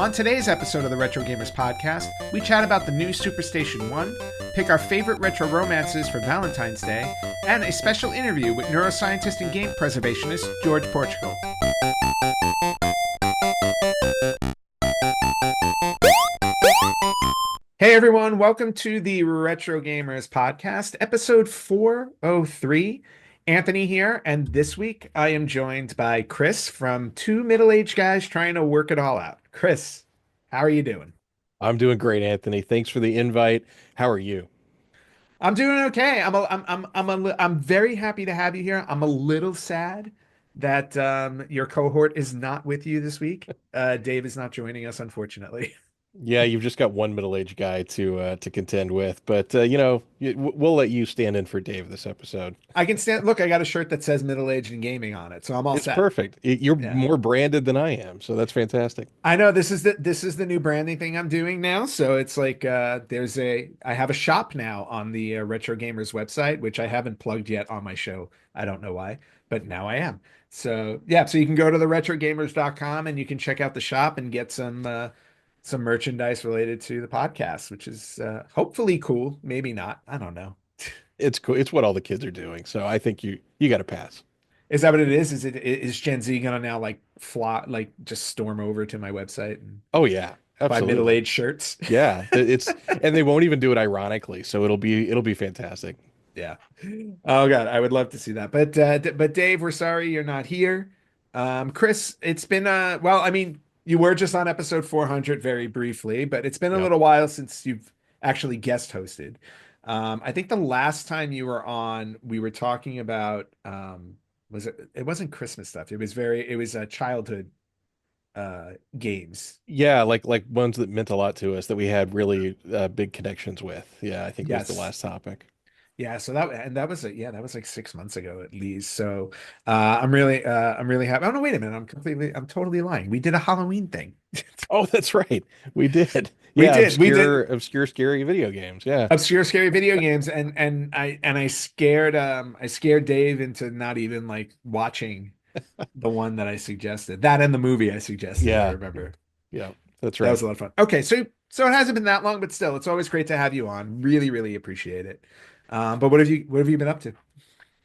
On today's episode of the Retro Gamers podcast, we chat about the new Superstation 1, pick our favorite retro romances for Valentine's Day, and a special interview with neuroscientist and game preservationist George Portugal. Hey everyone, welcome to the Retro Gamers podcast, episode 403. Anthony here, and this week I am joined by Chris from Two Middle-Aged Guys Trying to Work It All Out. Chris, how are you doing? I'm doing great, Anthony. Thanks for the invite. How are you? I'm doing okay. I'm very happy to have you here. I'm a little sad that your cohort is not with you this week. Dave is not joining us, unfortunately. Yeah, you've just got one middle-aged guy to contend with, but we'll let you stand in for Dave this episode. I can stand. Look, I got a shirt that says middle-aged and gaming on it, so I'm all It's set. perfect. You're Yeah. more branded than I am, so that's fantastic. I know this is the new branding thing I'm doing now. So it's like I have a shop now on the Retro Gamers website, which I haven't plugged yet on my show. I don't know why, but now I am. So yeah, so you can go to the retrogamers.com and you can check out the shop and get some merchandise related to the podcast, which is hopefully cool. Maybe not. I don't know. It's cool. It's what all the kids are doing, so I think you got to pass. Is that what it is? Is Gen Z gonna now like fly like just storm over to my website and Oh yeah, buy absolutely. middle-aged shirts? Yeah, it's and they won't even do it ironically, so it'll be fantastic. Yeah. Oh God, I would love to see that. But Dave, we're sorry you're not here. Chris, it's been well, I mean, you were just on episode 400 very briefly, but it's been a Yep. little while since you've actually guest hosted. I think the last time you were on, we were talking about it wasn't Christmas stuff. It was childhood games. Yeah, like ones that meant a lot to us that we had really big connections with. Yeah, I think was the Yes. last topic. Yeah, so that was that was like 6 months ago at least. So I'm really happy. Oh no, wait a minute. I'm totally lying. We did a Halloween thing. Oh, that's right. We did. We Yeah, did. We did obscure, scary video games. Yeah. obscure scary video games and I scared Dave into not even like watching the one that I suggested. That and the movie I suggested, I Yeah. remember. Yeah. That's That was right. a lot of fun. Okay, so it hasn't been that long, but still, it's always great to have you on. Really, really appreciate it. But what have you been up to?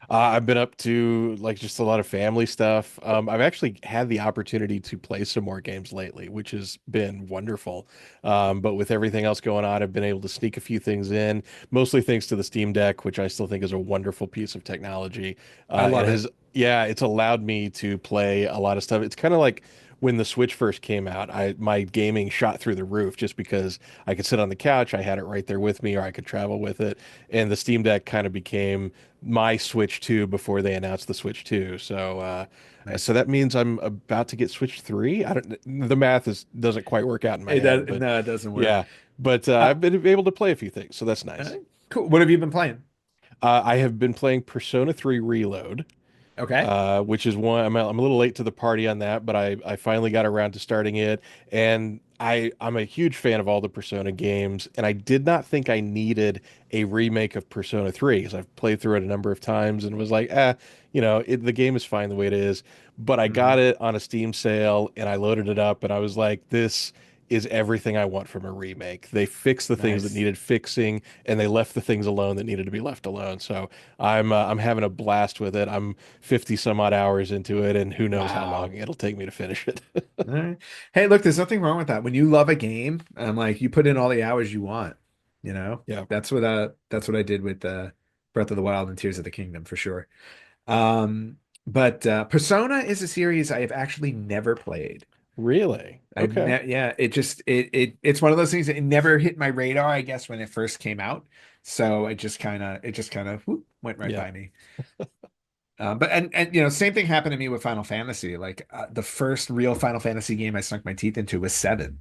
I've been up to like just a lot of family stuff. I've actually had the opportunity to play some more games lately, which has been wonderful. But with everything else going on, I've been able to sneak a few things in, mostly thanks to the Steam Deck, which I still think is a wonderful piece of technology. I It love it. has, yeah, it's allowed me to play a lot of stuff. It's kind of like when the Switch first came out, my gaming shot through the roof just because I could sit on the couch, I had it right there with me, or I could travel with it, and the Steam Deck kind of became my Switch 2 before they announced the Switch 2. So Nice. that means I'm about to get Switch 3. I don't the math is doesn't quite work out in my It does. head, but No, it doesn't work. yeah. But Uh, I've been able to play a few things, so that's uh, nice. cool. What have you been playing? I have been playing Persona 3 Reload, Okay. which is one I'm a little late to the party on that, but I finally got around to starting it, and I'm a huge fan of all the Persona games, and I did not think I needed a remake of Persona 3 because I've played through it a number of times and was like, the game is fine the way it is. But I got Mhm. it on a Steam sale and I loaded it up and I was like, this is everything I want from a remake. They fixed the things that Nice. needed fixing and they left the things alone that needed to be left alone. So I'm having a blast with it. I'm 50 some odd hours into it, and who knows how long Wow. it'll take me to finish it. All right. Hey, look, there's nothing wrong with that. When you love a game, I'm like, you put in all the hours you want. You know, Yeah. that's what I did with Breath of the Wild and Tears of the Kingdom for sure. But Persona is a series I have actually never played. Really? I've Okay. ne Yeah, it's one of those things that it never hit my radar, I guess, when it first came out. So it just kind of went right Yeah. by me. But and same thing happened to me with Final Fantasy. Like the first real Final Fantasy game I sunk my teeth into was 7.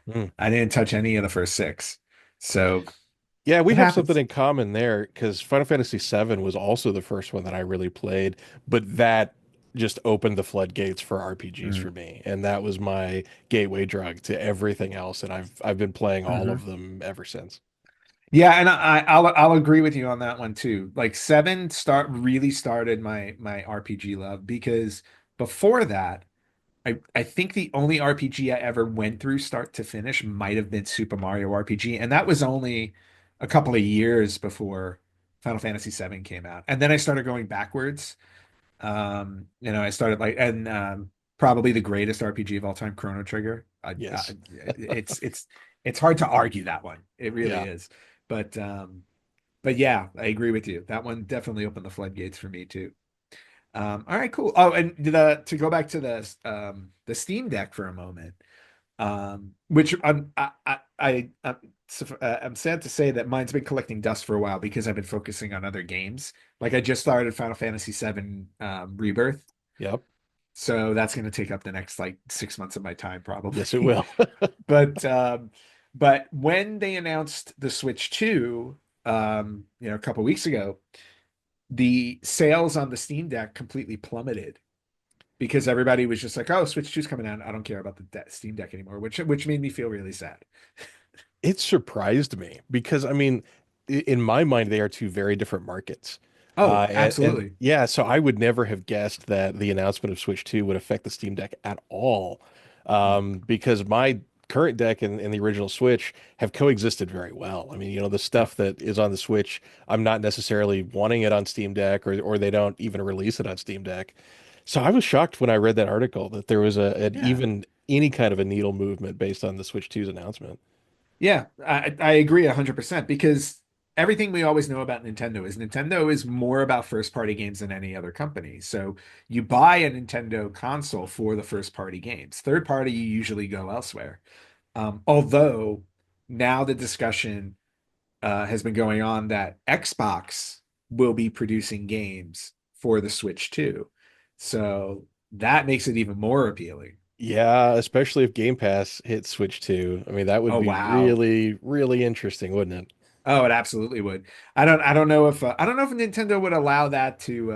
Mm. I didn't touch any of the first 6. So Yeah, we it have something happens. in common there because Final Fantasy VII was also the first one that I really played, but that just opened the floodgates for RPGs for Mm. me, and that was my gateway drug to everything else, and I've been playing all Mhm. of them ever since. Yeah, and I'll agree with you on that one too. Like 7 really started my RPG love because before that. I think the only RPG I ever went through start to finish might have been Super Mario RPG, and that was only a couple of years before Final Fantasy VII came out. And then I started going backwards. I started like and probably the greatest RPG of all time, Chrono Trigger. Yes. It's hard to argue that one. It really Yeah. is. But but yeah, I agree with you. That one definitely opened the floodgates for me too. All right, cool. Oh, and to go back to the Steam Deck for a moment, which I'm sad to say that mine's been collecting dust for a while because I've been focusing on other games. Like I just started Final Fantasy VII Rebirth, Yep. so that's going to take up the next like 6 months of my time Yes, it probably. will. But but when they announced the Switch 2, a couple weeks ago, the sales on the Steam Deck completely plummeted because everybody was just like, "Oh, Switch 2's coming out. I don't care about the Steam Deck anymore," which made me feel really sad. It surprised me because I mean, in my mind, they are two very different markets. Oh, And absolutely. yeah, so I would never have guessed that the announcement of Switch 2 would affect the Steam Deck at all. Mm. Because my current deck and the original Switch have coexisted very well. I mean, the Yep. stuff that is on the Switch, I'm not necessarily wanting it on Steam Deck, or they don't even release it on Steam Deck. So I was shocked when I read that article that there was an Yeah. even any kind of a needle movement based on the Switch 2's announcement. Yeah, I agree 100% because everything we always know about Nintendo is more about first party games than any other company. So you buy a Nintendo console for the first party games. Third party, you usually go elsewhere. Although now the discussion has been going on that Xbox will be producing games for the Switch too. So that makes it even more appealing. Yeah, especially if Game Pass hits Switch 2. I mean, that would Oh be wow. really, really interesting, wouldn't it? Oh, it absolutely would. I don't know if Nintendo would allow that to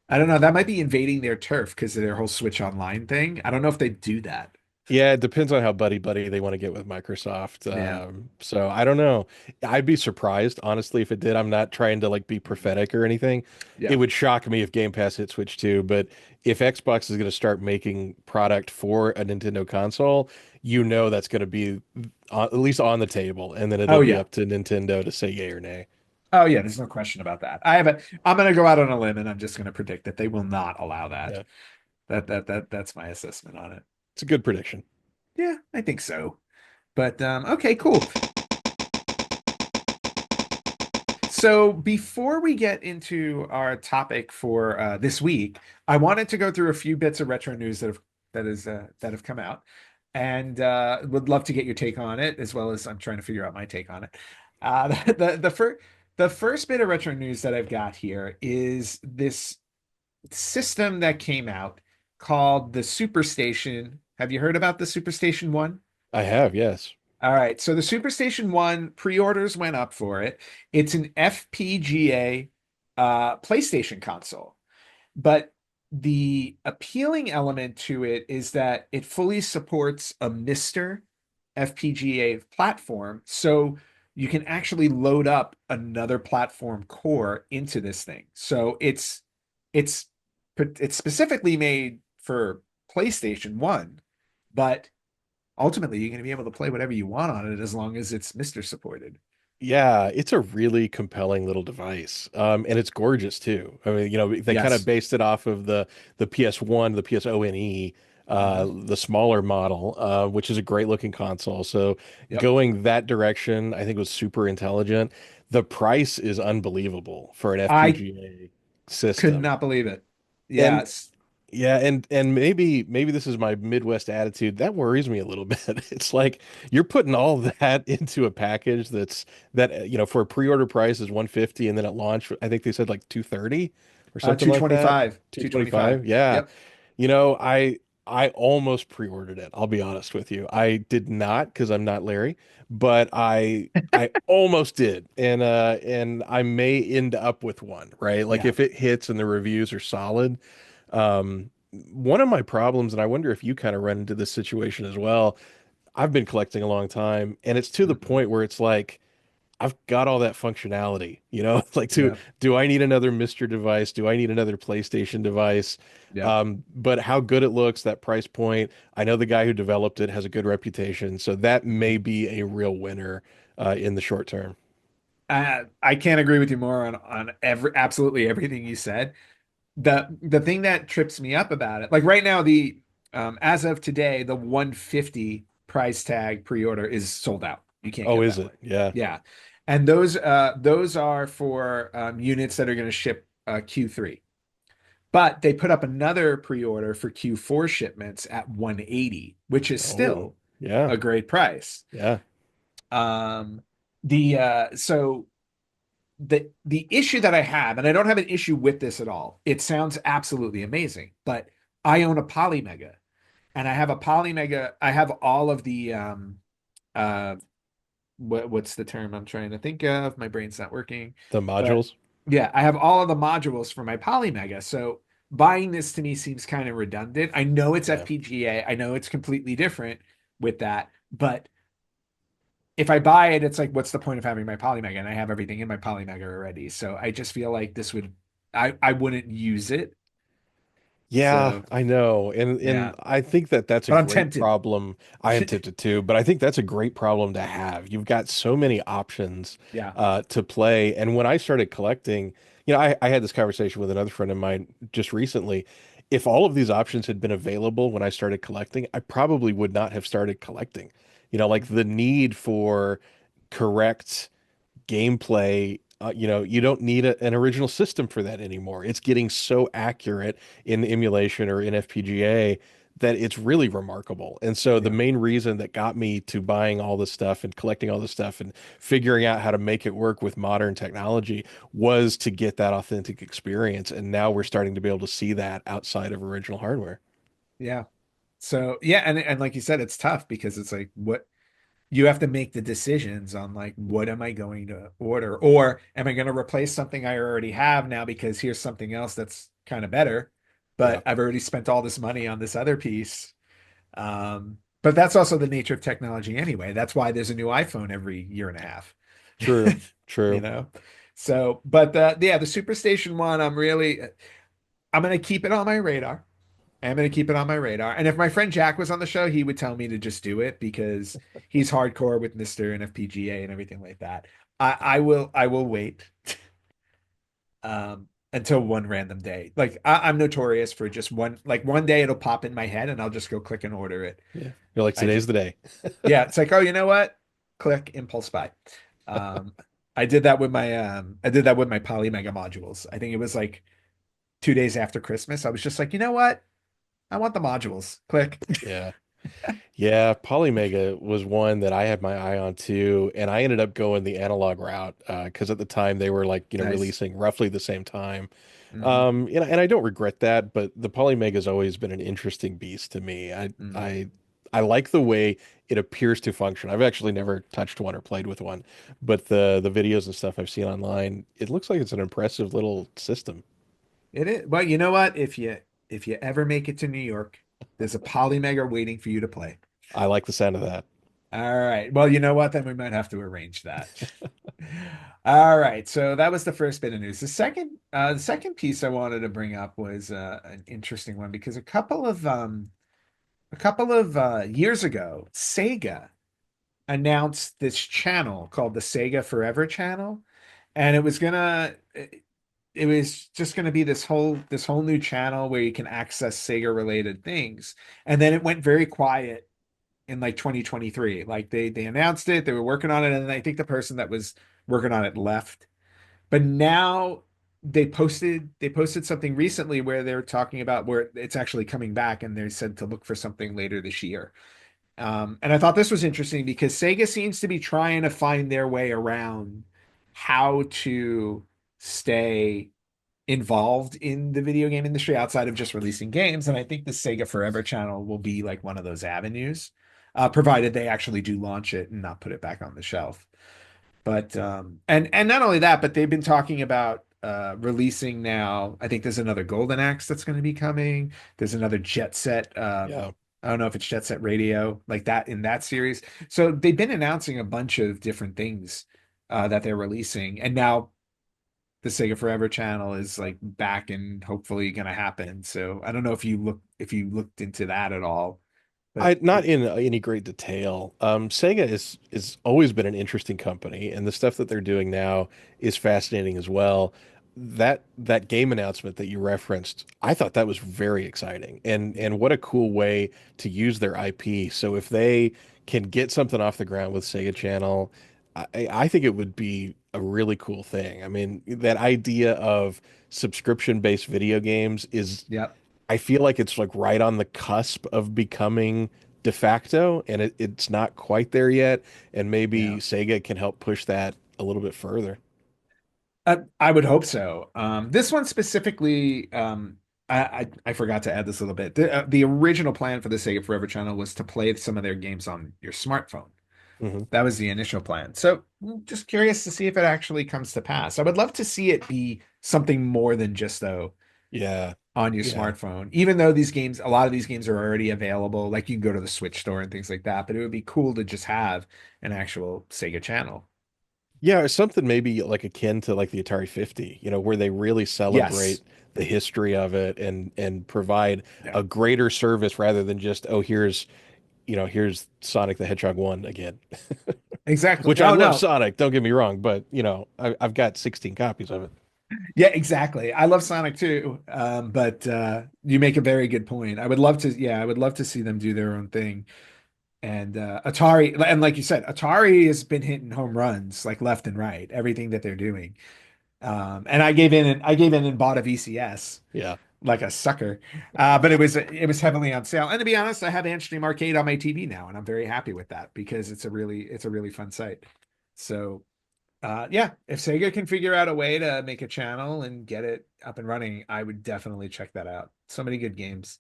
I don't know, that might be invading their turf because of their whole Switch Online thing. I don't know if they do that. Yeah, it depends on how buddy they want to get with Microsoft. Yeah. So I don't know. I'd be surprised, honestly, if it did. I'm not trying to like be prophetic or anything. It Yeah. would shock me if Game Pass hit Switch 2, but if Xbox is going to start making product for a Nintendo console, that's going to be at least on the table, and then it'll Oh be yeah. up to Nintendo to say yay or nay. Oh yeah, there's no question about that. I'm gonna go out on a limb and I'm just gonna predict that they will not allow that. Yeah, That's my assessment on it. it's a good prediction. Yeah, I think so. But okay, cool. So before we get into our topic for this week, I wanted to go through a few bits of retro news that have come out, and would love to get your take on it, as well as I'm trying to figure out my take on it. The first bit of retro news that I've got here is this system that came out called the Superstation. Have you heard about the Superstation One? I have, yes. All right, so the Superstation 1 pre-orders went up for it. It's an FPGA PlayStation console. But the appealing element to it is that it fully supports a Mister FPGA platform. So you can actually load up another platform core into this thing. So it's it's specifically made for PlayStation 1, but ultimately you're going to be able to play whatever you want on it as long as it's Mister supported. Yeah, it's a really compelling little device. And it's gorgeous too. I mean, they kind of Yes. based it off of the PS1, the PSONE, Hmm. the smaller model, which is a great looking console. So Yep. going that direction, I think was super intelligent. The price is unbelievable for an I FPGA could system. not believe it. And Yes. yeah, and maybe this is my Midwest attitude. That worries me a little bit. It's like you're putting all that into a package for a pre-order price is 150 and then at launch I think they said like 230 or something like that. 225. 225. 225. Yeah. Yep. You know, I almost pre-ordered it. I'll be honest with you. I did not because I'm not Larry, but I almost did. And I may end up with one, right? Like Yeah. if it hits and the reviews are solid. One of my problems, and I wonder if you kind of run into this situation as well. I've been collecting a long time, and it's to the Mhm. point where it's like I've got all that functionality, like Yeah. do I need another Mr. device? Do I need another PlayStation device? Yeah. But how good it looks, that price point. I know the guy who developed it has a good reputation, so that may be a real winner in the short term. I can't agree with you more on absolutely everything you said. The thing that trips me up about it, like right now, the as of today, the 150 price tag pre-order is sold out. You can't Oh, get is that it? one. Yeah. Yeah. And those are for units that are going to ship Q3. But they put up another pre-order for Q4 shipments at 180, which is Oh, still yeah. a great price. Yeah. Um, so the issue that I have, and I don't have an issue with this at all. It sounds absolutely amazing, but I own a Polymega, and I have a Polymega. I have all of the uh what's the term I'm trying to think of? My brain's not working, The but modules. yeah, I have all of the modules for my Polymega. So buying this to me seems kind of redundant. I know it's Yeah. FPGA. I know it's completely different with that, but if I buy it, it's like, what's the point of having my Polymega? And I have everything in my Polymega already. So I just feel like I wouldn't use it. Yeah, So I know. And yeah, I think that that's a but I'm great tempted. problem. I am tempted too, but I think that's a great problem to have. You've got so many options Yeah. to play. And when I started collecting, I had this conversation with another friend of mine just recently. If all of these options had been available when I started collecting, I probably would not have started collecting. Like the need for correct gameplay, you don't need an original system for that anymore. It's getting so accurate in emulation or in FPGA that it's really remarkable. And so the Yeah. main reason that got me to buying all this stuff and collecting all this stuff and figuring out how to make it work with modern technology was to get that authentic experience. And now we're starting to be able to see that outside of original hardware. Yeah. So yeah, and like you said, it's tough because it's like what you have to make the decisions on like what am I going to order or am I going to replace something I already have now because here's something else that's kind of better, Yeah, but I've already spent all this money on this other piece. But that's also the nature of technology anyway. That's why there's a new iPhone every year and a half. true, You true. know? So, but yeah, the Superstation one, I'm gonna keep it on my radar. I'm gonna keep it on my radar. And if my friend Jack was on the show, he would tell me to just do it because he's hardcore with Mr. and FPGA and everything like that. I will wait until one random day. Like I'm notorious for just one day it'll pop in my head and I'll just go click and order it. Yeah. You're like, I today's just the day. Yeah, it's like, oh, you know what? Click impulse buy. Um, I did that with my Polymega modules. I think it was like 2 days after Christmas. I was just like, you know what? I want the modules. Click. Yeah. Yeah, Polymega was one that I had my eye on too, and I ended up going the analog route because at the time they were like, Nice. releasing roughly the same time. Hmm. And I don't regret that, but the Polymega has always been an interesting beast to me. Hmm. I like the way it appears to function. I've actually never touched one or played with one, but the videos and stuff I've seen online, it looks like it's an impressive little system. It is. Well, you know what? If you ever make it to New York, there's a Polymega waiting for you to play. I like the sound of that. All right. Well, you know what? Then we might have to arrange that. All right. So that was the first bit of news. The second piece I wanted to bring up was an interesting one because a couple of years ago, Sega announced this channel called the Sega Forever channel, and it was just going to be this whole new channel where you can access Sega related things. And then it went very quiet in like 2023. Like they announced it, they were working on it, and then I think the person that was working on it left. But now they posted something recently where they're talking about where it's actually coming back, and they said to look for something later this year. And I thought this was interesting because Sega seems to be trying to find their way around how to stay involved in the video game industry outside of just releasing games. And I think the Sega Forever channel will be like one of those avenues, provided they actually do launch it and not put it back on the shelf. But and not only that, but they've been talking about releasing now. I think there's another Golden Axe that's going to be coming. There's another Jet Set. Yeah. I don't know if it's Jet Set Radio like that in that series. So they've been announcing a bunch of different things that they're releasing, and now the Sega Forever channel is like back and hopefully going to happen. So I don't know if you looked into that at all, but I not in any great detail. Sega is always been an interesting company, and the stuff that they're doing now is fascinating as well. That game announcement that you referenced, I thought that was very exciting, and what a cool way to use their IP. So if they can get something off the ground with Sega Channel, I think it would be a really cool thing. I mean, that idea of subscription-based video games is yep, I feel like it's like right on the cusp of becoming de facto, and it's not quite there yet. And maybe yeah. Sega can help push that a little bit further. I would hope so. This one specifically, I forgot to add this a little bit. The original plan for the Sega Forever channel was to play some of their games on your smartphone. Hmm. That was the initial plan. So just curious to see if it actually comes to pass. I would love to see it be something more than just though Yeah. on your Yeah. smartphone. Even though these games, a lot of these games are already available, like you can go to the Switch store and things like that, but it would be cool to just have an actual Sega channel. Yeah, or something maybe like akin to like the Atari 50, where they really Yes. celebrate the history of it and provide Yeah. a greater service rather than just, oh, here's Sonic the Hedgehog 1 again. Exactly. Which I Oh love no. Sonic, don't get me wrong, but I've got 16 copies of it. Yeah, exactly. I love Sonic too. But you make a very good point. I would love to, yeah, I would love to see them do their own thing. And Atari, and like you said, Atari has been hitting home runs like left and right, everything that they're doing. And I gave in and bought a VCS Yeah. like a sucker. But it was heavily on sale. And to be honest, I have Amsterdam Arcade on my TV now, and I'm very happy with that because it's a really fun site. So yeah, if Sega can figure out a way to make a channel and get it up and running, I would definitely check that out. So many good games.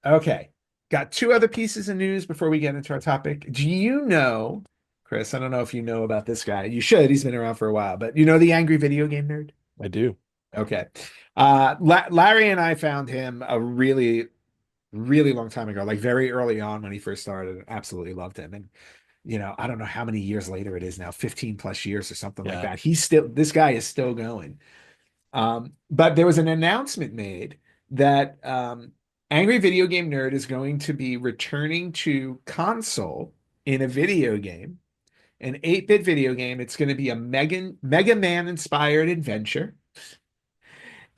Okay. Got two other pieces of news before we get into our topic. Do you know, Chris? I don't know if you know about this guy. You should. He's been around for a while, but you know the angry video game nerd? I do. Okay. Larry and I found him a really, really long time ago, like very early on when he first started. Absolutely loved him. And, I don't know how many years later it is now, 15 plus years or something like Yeah. that. This guy is still going. But there was an announcement made that Angry Video Game Nerd is going to be returning to console in a video game, an 8-bit video game. It's going to be a Mega Man inspired adventure.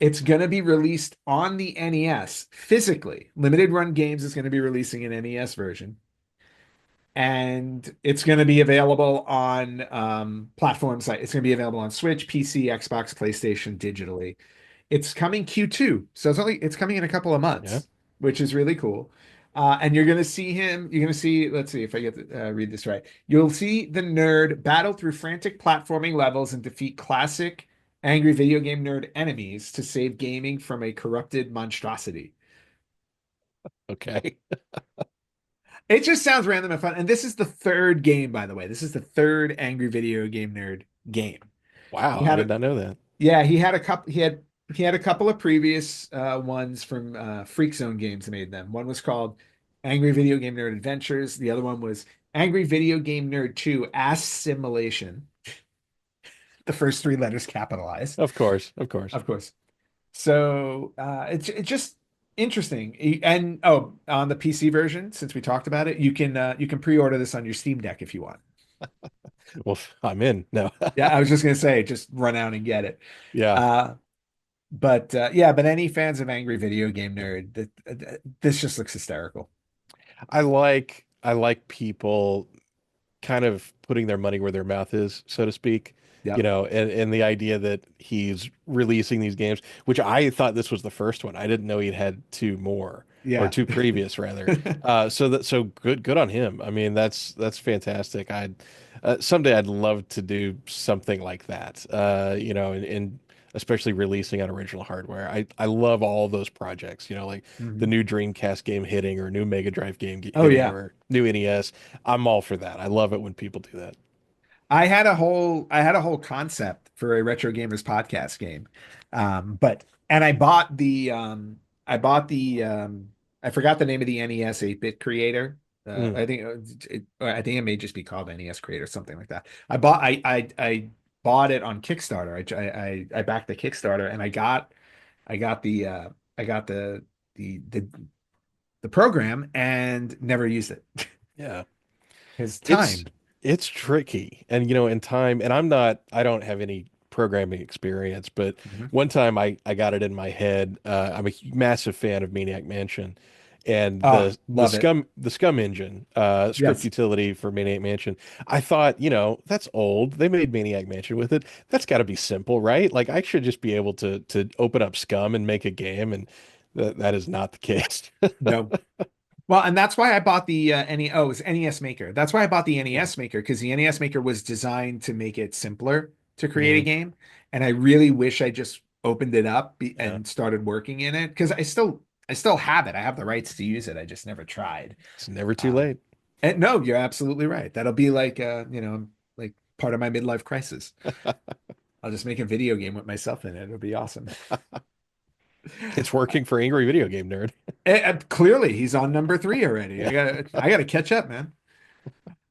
It's going to be released on the NES physically. Limited Run Games is going to be releasing an NES version. And it's going to be available on platforms like it's going to be available on Switch, PC, Xbox, PlayStation digitally. It's coming Q2, so it's coming in a couple of Yeah. months, which is really cool. And you're going to see him. You're going to see. Let's see if I get to read this right. You'll see the nerd battle through frantic platforming levels and defeat classic angry video game nerd enemies to save gaming from a corrupted monstrosity. Okay. It just sounds random and fun. And this is the third game, by the way. This is the third angry video game nerd game. He Wow, I had did a not know that. Yeah, he had a couple. He had a couple of previous ones from Freak Zone Games made them. One was called Angry Video Game Nerd Adventures. The other one was Angry Video Game Nerd 2 Ass Simulation. The first three letters capitalized, Of course, of course. of course. So it's just interesting. And oh, on the PC version, since we talked about it, you can pre-order this on your Steam Deck if you want. Well, I'm in. No. Yeah, I was just gonna say, just run out and get it. Yeah. Uh, But yeah, but any fans of Angry Video Game Nerd, this just looks hysterical. I like people kind of putting their money where their mouth is, so to speak. Yep. And the idea that he's releasing these games, which I thought this was the first one. I didn't know he'd had two more or Yeah. two previous rather. So good on him. I mean, that's fantastic. Someday I'd love to do something like that. And especially releasing on original hardware. I love all those projects, like the Mhm. new Dreamcast game hitting or new Mega Drive game Oh hitting yeah. or new NES. I'm all for that. I love it when people do that. I had a whole concept for a Retro Gamers podcast game. But and I bought the I forgot the name of the NES 8-bit creator. Mm, I think it may just be called NES Crate or something like that. I bought it on Kickstarter. I backed the Kickstarter and I got I got the program and never used it yeah. because It's time. it's tricky. And in time, and I don't have any programming experience, but Mhm. one time I got it in my head. I'm a massive fan of Maniac Mansion, and Ah, love it. the Scum engine, script Yes. utility for Maniac Mansion. I thought, that's old. They made Maniac Mansion with it. That's got to be simple, right? Like I should just be able to open up Scum and make a game, and that is not the case. No. Well, and that's why I bought the it was NES Maker. That's why I bought the Mm. NES Maker because the NES Maker was designed to make it simpler to create a Mhm. game. And I really wish I just opened it up Yeah, and started working in it because I still have it. I have the rights to use it. I just never tried. it's never too Um, late. and no, you're absolutely right. That'll be like like part of my midlife crisis. I'll just make a video game with myself in it. It'll be awesome. It's working for Angry Video Game Nerd. Clearly, he's on number three already. Yeah. I gotta catch up, man.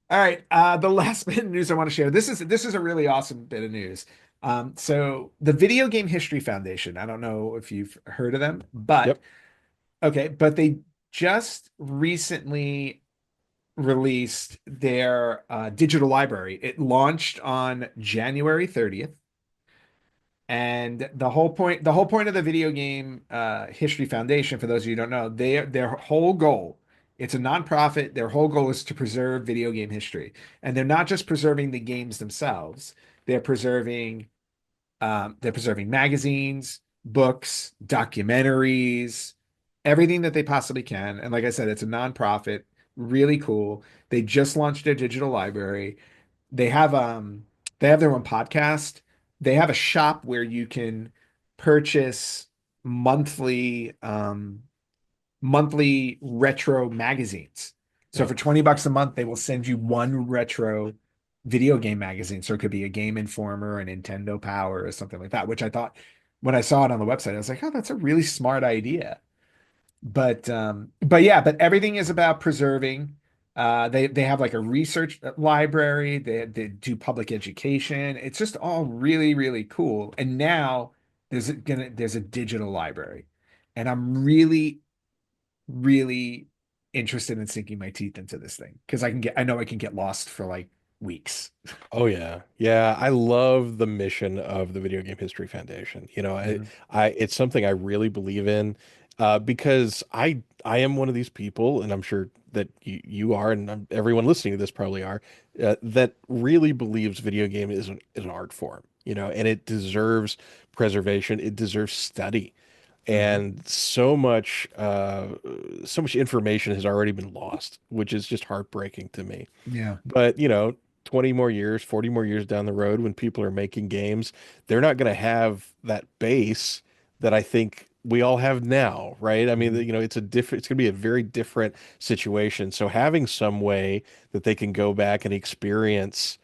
All right, the last bit of news I want to share. This is a really awesome bit of news. So the Video Game History Foundation. I don't know if you've heard of them, but Yep. okay, but they just recently released their digital library. It launched on January 30th. And the whole point of the Video Game History Foundation, for those of you who don't know, their whole goal, it's a nonprofit. Their whole goal is to preserve video game history, and they're not just preserving the games themselves. They're they're preserving magazines, books, documentaries, everything that they possibly can. And like I said, it's a nonprofit, really cool. They just launched their digital library. They have um they have their own podcast. They have a shop where you can purchase monthly monthly retro magazines. So Yeah. for 20 bucks a month, they will send you one retro video game magazine. So it could be a Game Informer, a Nintendo Power, or something like that, which I thought when I saw it on the website, I was like, oh, that's a really smart idea. But yeah, but everything is about preserving. They have like a research library. They do public education. It's just all really really cool. And now there's a digital library, and I'm really interested in sinking my teeth into this thing because I know I can get lost for like weeks. Oh yeah. Yeah, I love the mission of the Video Game History Foundation. Mhm. It's something I really believe in, because I am one of these people, and I'm sure that you are, and everyone listening to this probably are, that really believes video game is an art form, and it deserves preservation. It deserves study. Mhm. And so much information has already been lost, which is just heartbreaking to me. Yeah. But, 20 more years, 40 more years down the road, when people are making games, they're not going to have that base that I think we all have now, right? I mean, Mhm. it's going to be a very different situation. So having some way that they can go back and experience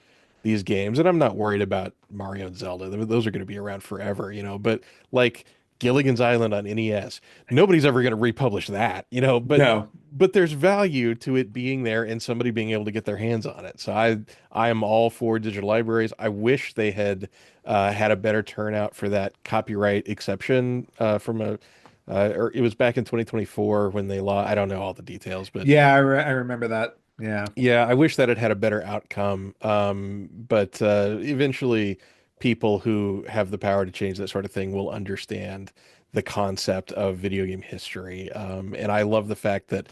these games, and I'm not worried about Mario and Zelda. Those are going to be around forever, but like Gilligan's Island on NES, nobody's ever going to republish that, No. but there's value to it being there and somebody being able to get their hands on it. So I am all for digital libraries. I wish they had had a better turnout for that copyright exception from a or it was back in 2024 when they law. I don't know all the details, but I remember that. Yeah. yeah, I wish that it had a better outcome. But eventually, people who have the power to change that sort of thing will understand the concept of video game history. And I love the fact that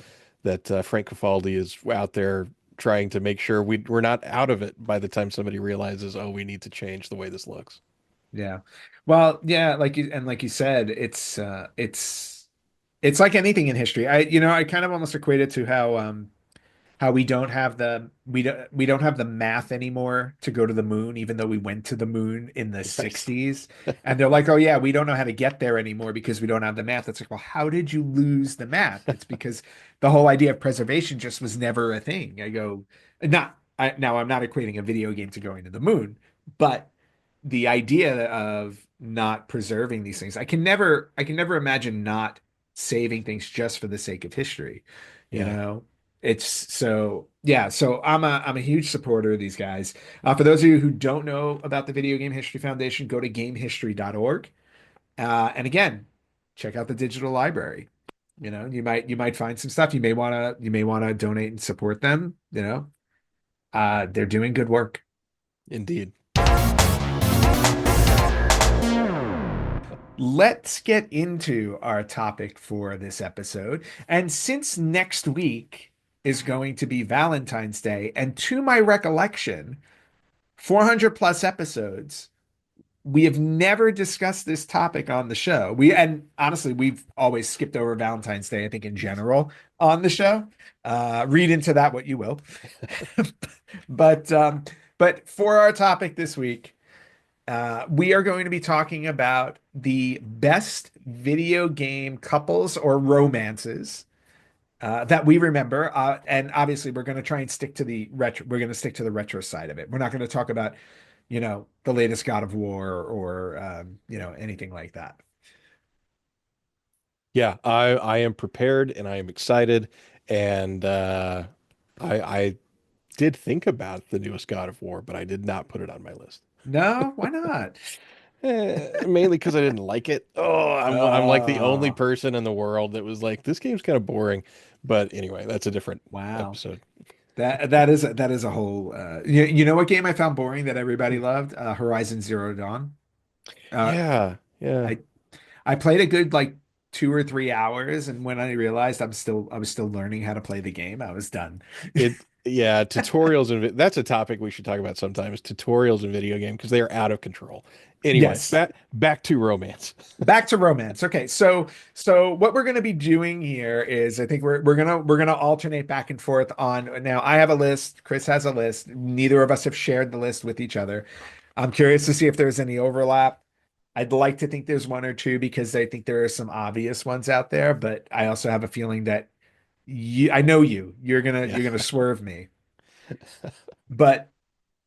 Frank Cifaldi is out there trying to make sure we're not out of it by the time somebody realizes, oh, we need to change the way this looks. Yeah. Well, yeah, like you said, it's like anything in history. I kind of almost equate it to how we don't have the math anymore to go to the moon, even though we went to the moon in the Right. 60s. And they're like, oh yeah, we don't know how to get there anymore because we don't have the math. It's like, well, how did you lose the math? It's because the whole idea of preservation just was never a thing. I go, not I now I'm not equating a video game to going to the moon, but the idea of not preserving these things, I can never imagine not saving things just for the sake of history, you Yeah. know? It's so yeah, so I'm a huge supporter of these guys. For those of you who don't know about the Video Game History Foundation, go to gamehistory.org. And again, check out the digital library. You might find some stuff. You may wanna donate and support them. They're doing good work. Indeed. Let's get into our topic for this episode. And since next week is going to be Valentine's Day, and to my recollection, 400 plus episodes, we have never discussed this topic on the show. And honestly, we've always skipped over Valentine's Day, I think, in general on the show. Read into that what you will. But but for our topic this week, we are going to be talking about the best video game couples or romances that we remember. And obviously, we're going to try and stick to the retro. We're going to stick to the retro side of it. We're not going to talk about, the latest God of War or anything like that. Yeah, I am prepared and I am excited, and I did think about the newest God of War, but I did not put it on my list. No, why not? Mainly because I didn't like it. Oh, I'm like the only Oh, person in the world that was like, this game's kind of boring. But anyway, that's a different wow. episode. That is a whole you know what game I found boring that everybody loved? Horizon Zero Dawn. Uh Yeah, yeah. I I played a good like 2 or 3 hours, and when I realized I was still learning how to play the game, I was done. Yeah, tutorials and that's a topic we should talk about sometimes. Tutorials in video game because they are out of control. Anyway, Yes. back to romance. Back to romance. Okay, so what we're going to be doing here is I think we're gonna alternate back and forth on. Now I have a list, Chris has a list. Neither of us have shared the list with each other. I'm curious to see if there's any overlap. I'd like to think there's one or two because I think there are some obvious ones out there, but I also have a feeling that I know you're gonna Yeah. you're gonna swerve me. But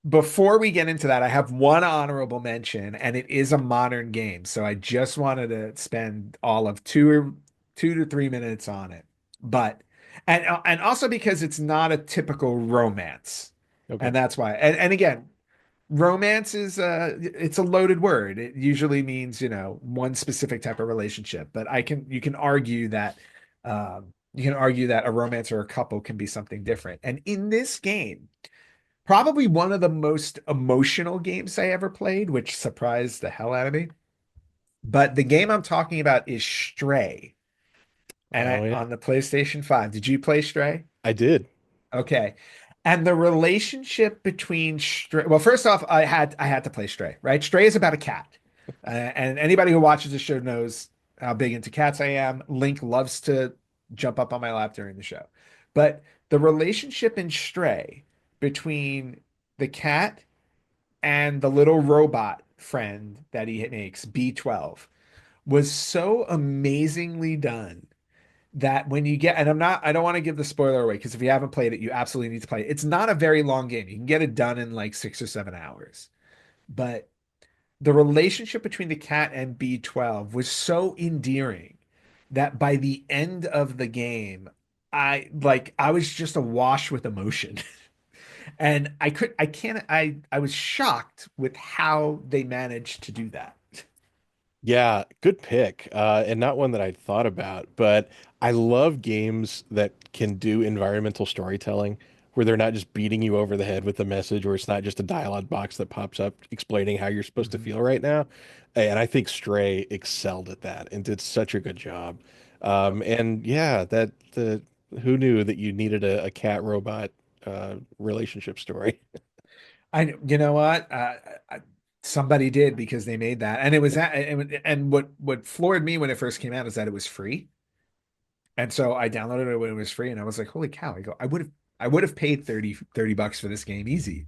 before we get into that, I have one honorable mention, and it is a modern game. So I just wanted to spend all of 2 to 3 minutes on it. But and also because it's not a typical romance. Okay. And that's why. And again, romance is it's a loaded word. It usually means, one specific type of relationship. But you can argue that a romance or a couple can be something different. And in this game, probably one of the most emotional games I ever played, which surprised the hell out of me. But the game I'm talking about is Stray, and Oh yeah. on the PlayStation 5. Did you play Stray? I did. Okay. And the relationship between Stray, well, first off, I had to play Stray, right? Stray is about a cat. And anybody who watches the show knows how big into cats I am. Link loves to jump up on my lap during the show. But the relationship in Stray between the cat and the little robot friend that he makes, B12, was so amazingly done that when you get, and I don't want to give the spoiler away because if you haven't played it, you absolutely need to play it. It's not a very long game. You can get it done in like 6 or 7 hours. But the relationship between the cat and B12 was so endearing that by the end of the game, I was just awash with emotion. And I was shocked with how they managed to do that. Yeah, good pick. And not one that I'd thought about, but I love games that can do environmental storytelling where they're not just beating you over the head with the message, or it's not just a dialogue box that pops up explaining how you're supposed to Mhm. feel right now. And I think Stray excelled at that and did such a good job. And yeah, that the who knew that you needed a cat robot relationship story? You know what? Somebody did because they made that, and it was that. And what floored me when it first came out is that it was free, and so I downloaded it when it was free, and I was like, "Holy cow!" I would have paid 30 bucks for this game easy.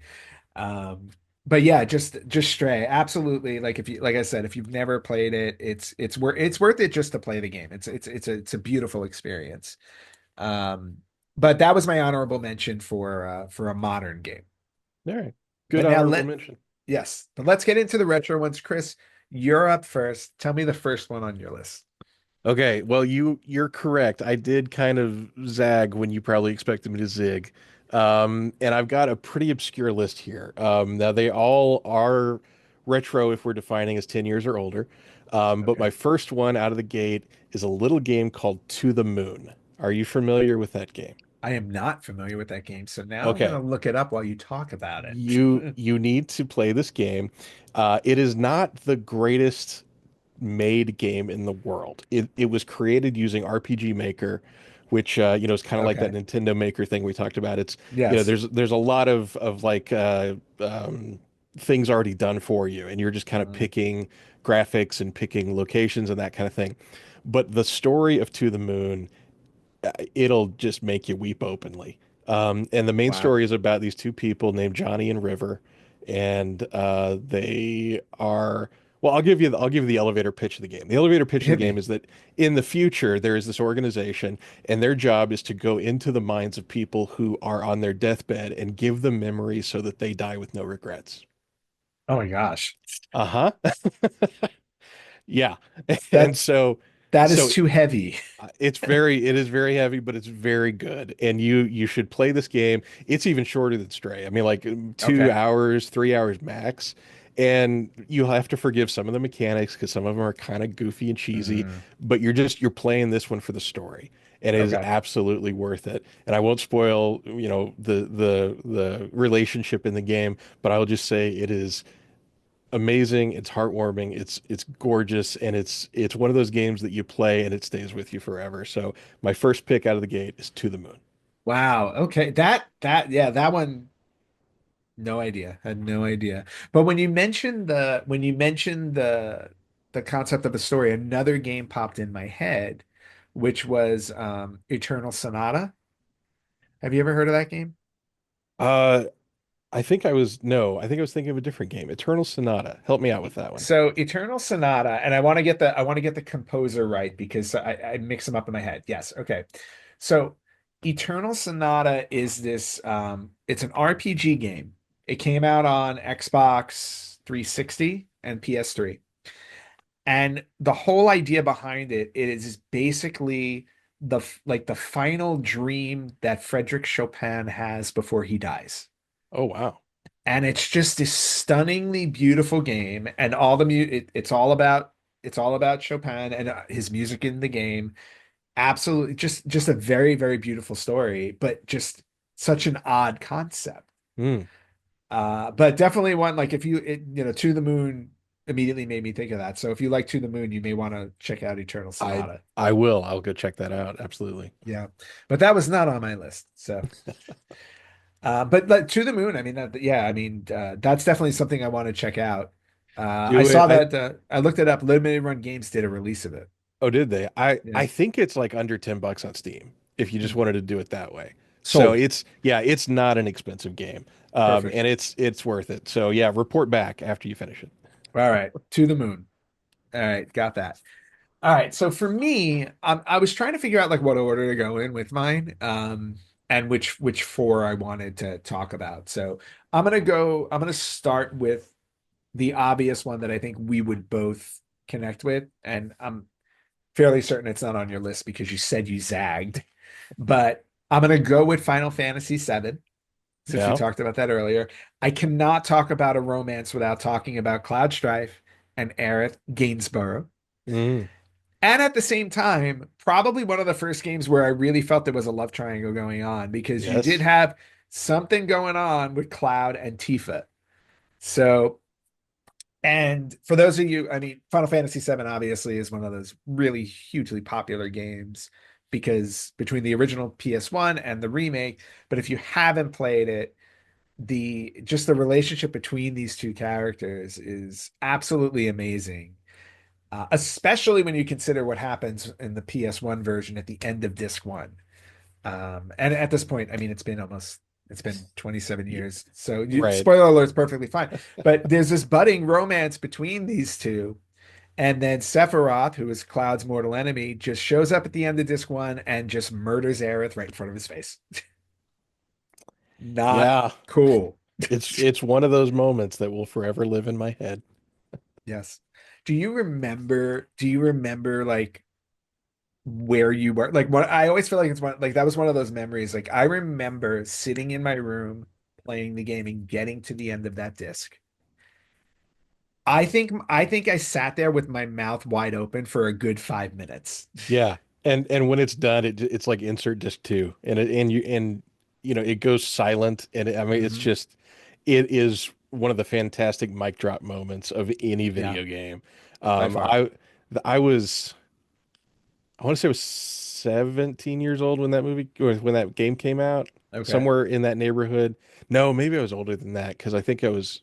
Um, but yeah, just Stray, absolutely. Like I said, if you've never played it, it's worth it just to play the game. It's a beautiful experience. Um, but that was my honorable mention for a modern game. All right. Good But now honorable let mention. Yes, but let's get into the retro ones. Chris, you're up first. Tell me the first one on your list. Okay, well you're correct. I did kind of zag when you probably expected me to zig. And I've got a pretty obscure list here. Now they all are retro if we're defining as 10 years or older. But Okay. my first one out of the gate is a little game called To the Moon. Are you familiar with that game? I am not familiar with that game, so now I'm Okay. gonna look it up while you talk about You it. you need to play this game. It is not the greatest made game in the world. It was created using RPG Maker, which is kind of like that Okay. Nintendo Maker thing we talked about. It's Yes. there's a lot of like things already done for you, and you're just kind of Mm, picking graphics and picking locations and that kind of thing. But the story of To the Moon, it'll just make you weep openly. And the main wow. story is about these two people named Johnny and River, and they are. Well, I'll give you the elevator pitch of the game. The elevator pitch of the Hit game me. is that in the future there is this organization, and their job is to go into the minds of people who are on their deathbed and give them memories so that they die with no regrets. Oh my gosh. Uh-huh. Yeah. And That that is so too heavy. it is very heavy, but it's very good. And you should play this game. It's even shorter than Stray. I mean, like two Okay. hours, 3 hours max. And you'll have to forgive some of the mechanics because some of them are kind of goofy and cheesy, Mm, but you're playing this one for the story. And it is okay. absolutely worth it. And I won't spoil, the relationship in the game, but I will just say it is amazing. It's heartwarming. It's gorgeous, and it's one of those games that you play and it stays with you forever. So my first pick out of the gate is To the Moon. Wow. Okay. That yeah, that one, no idea. Had no idea. But when you mentioned the concept of the story, another game popped in my head, which was Eternal Sonata. Have you ever heard of that game? Uh, I think I was no, I think I was thinking of a different game. Eternal Sonata. Help me out with that one. So Eternal Sonata, and I want to get the composer right because I mix them up in my head. Yes, okay. So Eternal Sonata is this it's an RPG game. It came out on Xbox 360 and PS3. And the whole idea behind it is basically the final dream that Frederick Chopin has before he dies. Oh wow. And it's just this stunningly beautiful game, and all the it's all about Chopin and his music in the game. Absolutely, just a very very beautiful story, but just such an odd concept. Hmm. But definitely one like if To the Moon immediately made me think of that. So if you like To the Moon, you may want to check out Eternal I Sonata. I will. I'll go check that out. Absolutely. Yeah, but that was not on my list. So. But like, To the Moon, I mean, yeah, I mean, that's definitely something I want to check out. I Do it. saw that I looked it up. Limited Run Games did a release of it. Oh, did they? I Yeah. think it's like under $10 on Steam if you just Hmm. wanted to do it that way. So Sold. it's not an expensive game. Perfect. And it's worth it. So yeah, report back after you finish it. All right. To the Moon. All right. Got that. All right. So for me, I was trying to figure out like what order to go in with mine, and which four I wanted to talk about. So I'm gonna start with the obvious one that I think we would both connect with, and I'm fairly certain it's not on your list because you said you zagged. But I'm going to go with Final Fantasy VII since we Yeah. talked about that earlier. I cannot talk about a romance without talking about Cloud Strife and Aerith Gainsborough. Mm, And at the same time, probably one of the first games where I really felt there was a love triangle going on because you did yes. have something going on with Cloud and Tifa. So and for those of you, I mean, Final Fantasy VII obviously is one of those really hugely popular games because between the original PS1 and the remake, but if you haven't played it, the relationship between these two characters is absolutely amazing. Especially when you consider what happens in the PS1 version at the end of disc one. And at this point, I mean, it's been 27 years. So Right. spoiler alert's perfectly fine. But there's this budding romance between these two. And then Sephiroth, who is Cloud's mortal enemy, just shows up at the end of disc one and just murders Aerith right in front of his face. Not Yeah. cool. It's one of those moments that will forever live in my head. Yes. Do you remember like where you were. Like what I always feel like it's one like that was one of those memories. Like I remember sitting in my room playing the game and getting to the end of that disc. I think I sat there with my mouth wide open for a good 5 minutes. Yeah. And when it's done, it's like insert disc two, and you know it goes silent, and I mean it's Mhm. just it is one of the fantastic mic drop moments of any Yeah, video game. by Um, far. I I was I want to say I was 17 years old when that movie or when that game came out, Okay. somewhere in that neighborhood. No, maybe I was older than that because I think it was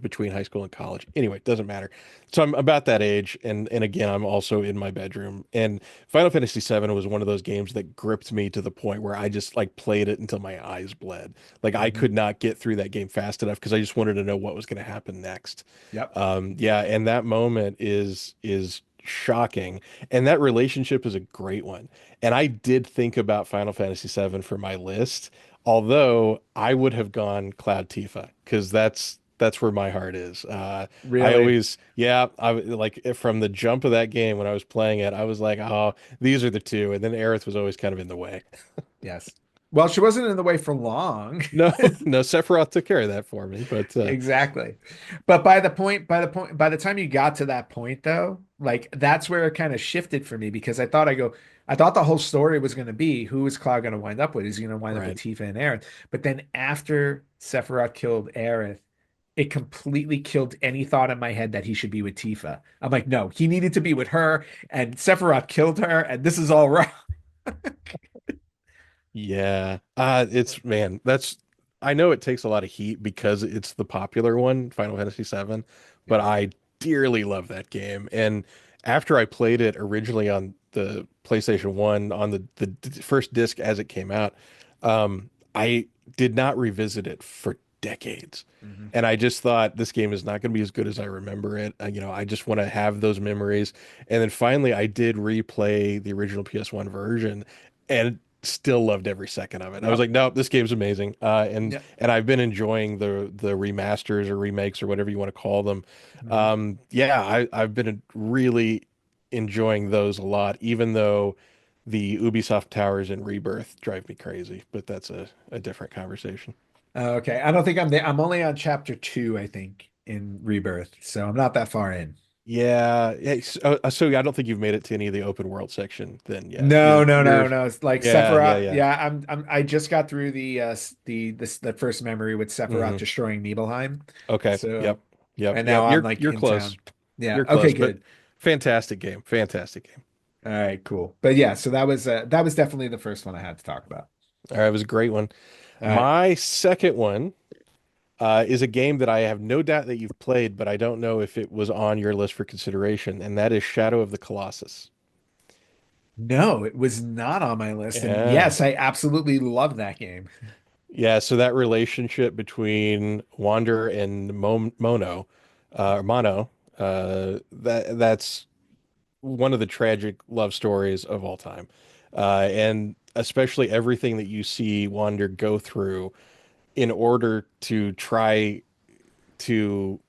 between high school and college. Anyway, it doesn't matter. So I'm about that age, and again, I'm also in my bedroom. And Final Fantasy VII was one of those games that gripped me to the point where I just like played it until my eyes bled. Like I Mhm. could not get through that game fast enough because I just wanted to know what was going to happen next. Yep. Yeah, and that moment is shocking, and that relationship is a great one. And I did think about Final Fantasy VII for my list, although I would have gone Cloud Tifa because that's where my heart is. I Really? always, yeah, like from the jump of that game when I was playing it, I was like, oh, these are the two, and then Aerith was always kind of in the way. Yes. Well, she wasn't in the way for long. No, no, Sephiroth took care of that for me, but Exactly. But by the time you got to that point though, like that's where it kind of shifted for me because I thought the whole story was going to be who is Cloud going to wind up with? Is he going to wind up with right. Tifa and Aerith? But then after Sephiroth killed Aerith, it completely killed any thought in my head that he should be with Tifa. I'm like, no, he needed to be with her, and Sephiroth killed her, and this is all wrong. Yeah. It's man, that's I know it takes a lot of heat because it's the popular one, Final Fantasy VII, but Yeah. I dearly love that game. And after I played it originally on the PlayStation 1 on the first disc as it came out, I did not revisit it for decades. Mhm. And I just thought this game is not going to be as good as I remember it. You know, I just want to have those memories. And then finally, I did replay the original PS1 version, and still loved every second of it. I was Yep. like, nope, this game's amazing. Yep. And I've been enjoying the remasters or remakes or whatever you want to call them. Mhm. Yeah, I've been really enjoying those a lot, even though the Ubisoft Towers and Rebirth drive me crazy. But that's a different conversation. Okay. I don't think I'm there. I'm only on chapter two, I think, in Rebirth, so I'm not that far in. Yeah, so I don't think you've made it to any of the open world section then yet. No, no, no, no. It's like Yeah, Sephiroth. yeah. Yeah, I just got through the first memory with Sephiroth Hmm. destroying Nibelheim. Okay. So, Yep. Yep. and now Yep. I'm like You're in close. town. Yeah. You're Okay, close, but good. fantastic game. Fantastic game. All right, cool. But yeah, so that was definitely the first one I had to talk about. All right, it was a great one. All right. My second one is a game that I have no doubt that you've played, but I don't know if it was on your list for consideration, and that is Shadow of the Colossus. No, it was not on my list. And Yeah. yes, I absolutely love that game. Yeah, so that relationship between Wander and Mono, that's one of the tragic love stories of all time. And especially everything that you see Wander go through in order to try to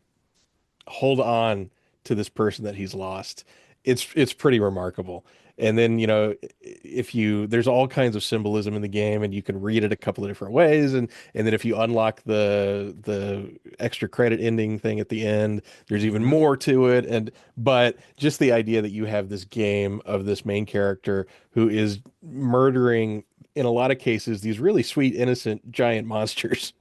hold on to this person that he's lost. It's pretty remarkable. And then, you know, if you there's all kinds of symbolism in the game and you can read it a couple of different ways and then if you unlock the extra credit ending thing at the end, there's even Hmm. more to it and but just the idea that you have this game of this main character who is murdering in a lot of cases these really sweet innocent giant monsters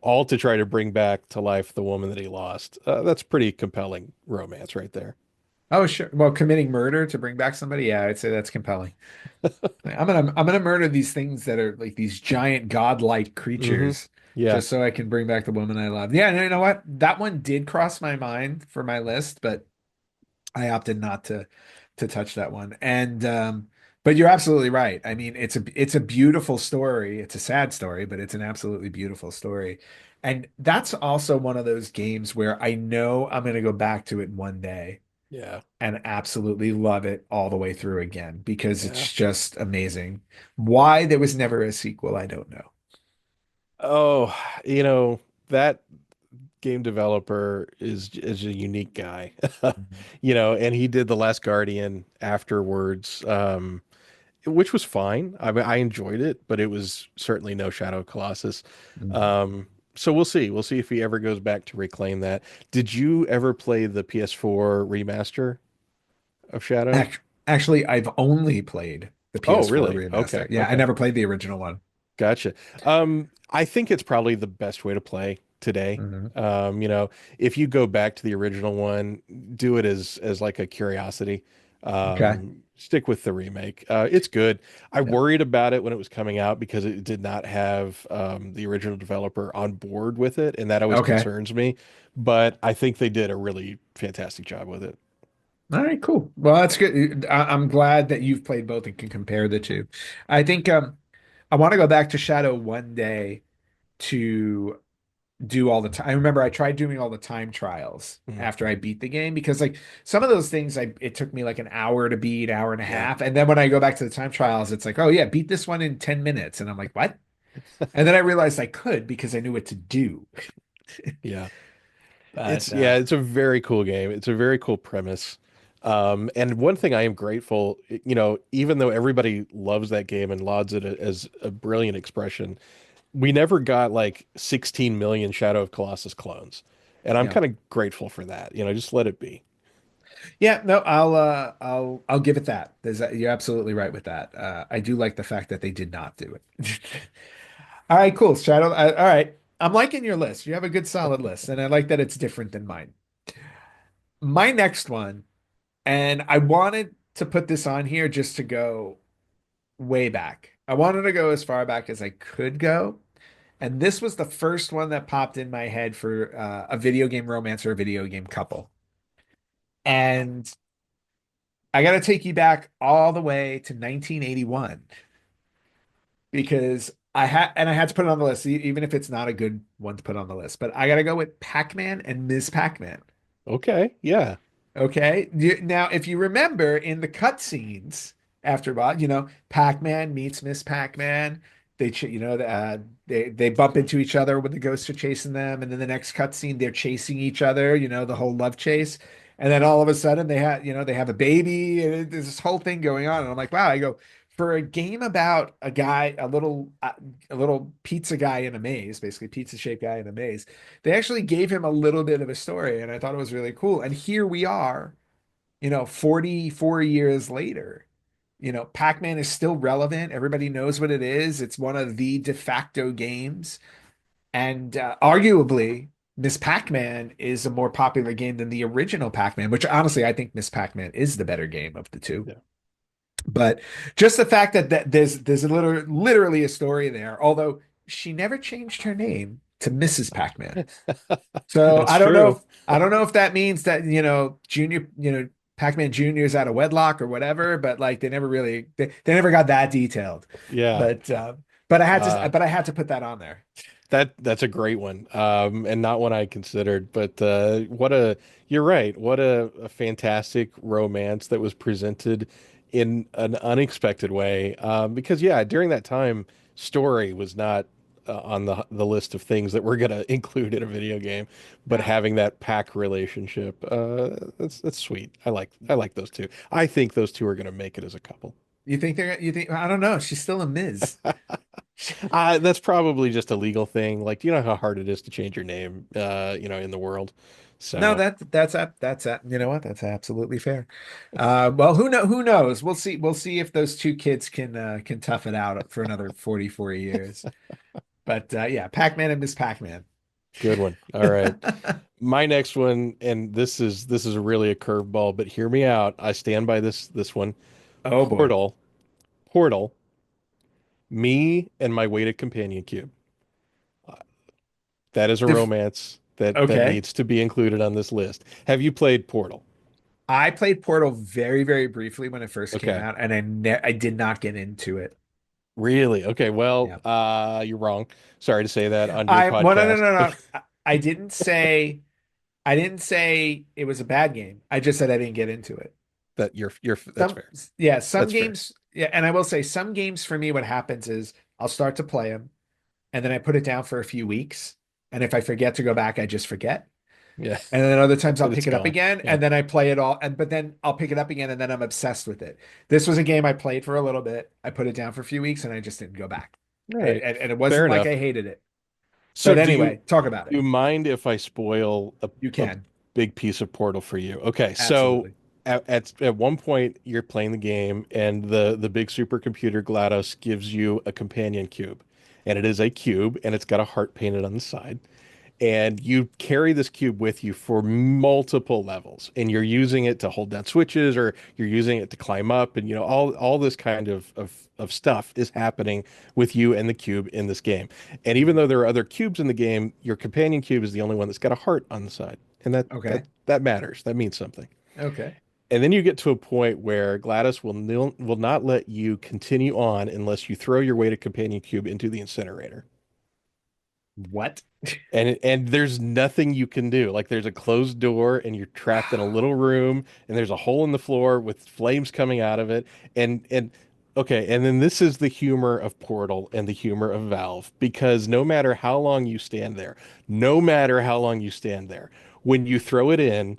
all to try to bring back to life the woman that he lost. That's pretty compelling romance right there. Oh, sure. Well, committing murder to bring back somebody, yeah, I'd say that's compelling. I'm gonna murder these things that are like these giant godlike Hmm. creatures Yeah, just so I can bring back the woman I love. Yeah, and you know what? That one did cross my mind for my list, but I opted not to touch that one. And but you're absolutely right. I mean, it's a beautiful story. It's a sad story, but it's an absolutely beautiful story. And that's also one of those games where I know I'm gonna go back to it one day yeah, and absolutely love it all the way through again because yeah. it's just amazing. Why there was never a sequel, I don't know. Oh, you know, that game developer is a unique guy. Mhm. You know, and he did The Last Guardian afterwards. which was fine. I mean, I enjoyed it, but it was certainly no Shadow of Colossus. Mhm. Um, so we'll see. We'll see if he ever goes back to reclaim that. Did you ever play the PS4 remaster of Shadow? Actually, I've only played the Oh, PS4 really? Okay, remaster. Yeah, I okay. never played the original one. Gotcha. I think it's probably the best way to play today. Hmm. You know, if you go back to the original one, do it as like a curiosity. Okay. Stick with the remake. It's good. I Yeah. worried about it when it was coming out because it did not have the original developer on board with it, and that always Okay. concerns me. But I think they did a really fantastic job with it. All right, cool. Well, that's good. I'm glad that you've played both and can compare the two. I think I want to go back to Shadow one day to do all the time. I remember I tried doing all the time trials Mhm. after I beat the game because like some of those things it took me like an hour to beat, hour and a Yeah, half. And then when I go back to the time trials, it's like, oh yeah, beat this one in 10 minutes. And I'm like, what? And then I realized I could because I knew what to do. yeah. But It's a very cool game. It's a very cool premise. And one thing I am grateful, even though everybody loves that game and lauds it as a brilliant expression, we never got like 16 million Shadow of Colossus clones. And I'm yeah. kind of grateful for that. Just let it be. Yeah, no, I'll give it that. You're absolutely right with that. I do like the fact that they did not do it. All right, cool. Shadow. All right. I'm liking your list. You have a good solid list, and I like that it's different than mine. My next one, and I wanted to put this on here just to go way back. I wanted to go as far back as I could go. And this was the first one that popped in my head for a video game romance or a video game couple. And I got to take you back all the way to 1981 because I had to put it on the list, even if it's not a good one to put on the list. But I got to go with Pac-Man and Ms. Pac-Man. Okay. Yeah. Okay. Now, if you remember in the cutscenes after a while, Pac-Man meets Miss Pac-Man. They bump into each other when the ghosts are chasing them, and then the next cutscene they're chasing each other. The whole love chase, and then all of a sudden they have a baby, and there's this whole thing going on. And I'm like, wow. I go for a game about a guy, a little pizza guy in a maze, basically pizza shaped guy in a maze. They actually gave him a little bit of a story, and I thought it was really cool. And here we are, 44 years later. Pac-Man is still relevant. Everybody knows what it is. It's one of the de facto games. And arguably, Miss Pac-Man is a more popular game than the original Pac-Man, which honestly, I think Miss Pac-Man is the better game of the two. Yeah. But just the fact that there's literally a story there, although she never changed her name to Mrs. Pac-Man. So That's true. I don't know if that means that, Junior, Pac-Man Junior is out of wedlock or whatever, but like they never got that detailed. Yeah. But Uh, I had to put that on there. that's a great one, and not one I considered. But you're right. What a fantastic romance that was presented in an unexpected way. Because yeah, during that time, story was not on the list of things that we're gonna include in a video game. But Yeah. having that pack relationship, that's sweet. I like those two. I think those two are gonna make it as a couple. You think I don't know. She's still a Ms. That's probably just a legal thing. Like, do you know how hard it is to change your name, in the world? No, So, you know what? That's absolutely fair. Well, who knows? We'll see if those two kids can tough it out for another 44 years. But yeah, Pac-Man and Miss Pac-Man. good one. All right. My next one, and this is really a curveball, but hear me out. I stand by this one. Oh boy. Portal, Portal, me and my weighted companion cube. That is a Dif romance that okay. needs to be included on this list. Have you played Portal? I played Portal very, very briefly when it first came Okay. out, and I did not get into it. Really? Okay. Well, Yeah. you're wrong. Sorry to say that on your I well, no, no, podcast. no, no. I didn't say it was a bad game. I just said I didn't get into it. That's Some fair. yeah, some That's fair. games, yeah, and I will say some games for me, what happens is I'll start to play them and then I put it down for a few weeks. And if I forget to go back, I just forget. Yeah. And then other times I'll And it's pick it up gone. again Yeah. and then I play it all. And but then I'll pick it up again and then I'm obsessed with it. This was a game I played for a little bit. I put it down for a few weeks and I just didn't go back. All And, right. and it Fair wasn't like I enough. hated it. So But do you anyway, talk about do it. you mind if I spoil You a can. big piece of Portal for you? Okay, so Absolutely. at one point you're playing the game and the big supercomputer GLaDOS gives you a companion cube. And it is a cube and it's got a heart painted on the side. And you carry this cube with you for multiple levels and you're using it to hold down switches or you're using it to climb up and all this kind of stuff is happening with you and the cube in this game. And even though there are other cubes in the game, your companion cube is the only one that's got a heart on the side, and Okay. that matters, that means something. Okay. And then you get to a point where GLaDOS will not let you continue on unless you throw your weighted companion cube into the incinerator. What? And there's nothing you can do. Like there's a closed door and you're trapped in a Wow. little room and there's a hole in the floor with flames coming out of it. And okay, and then this is the humor of Portal and the humor of Valve because no matter how long you stand there, no matter how long you stand there, when you throw it in,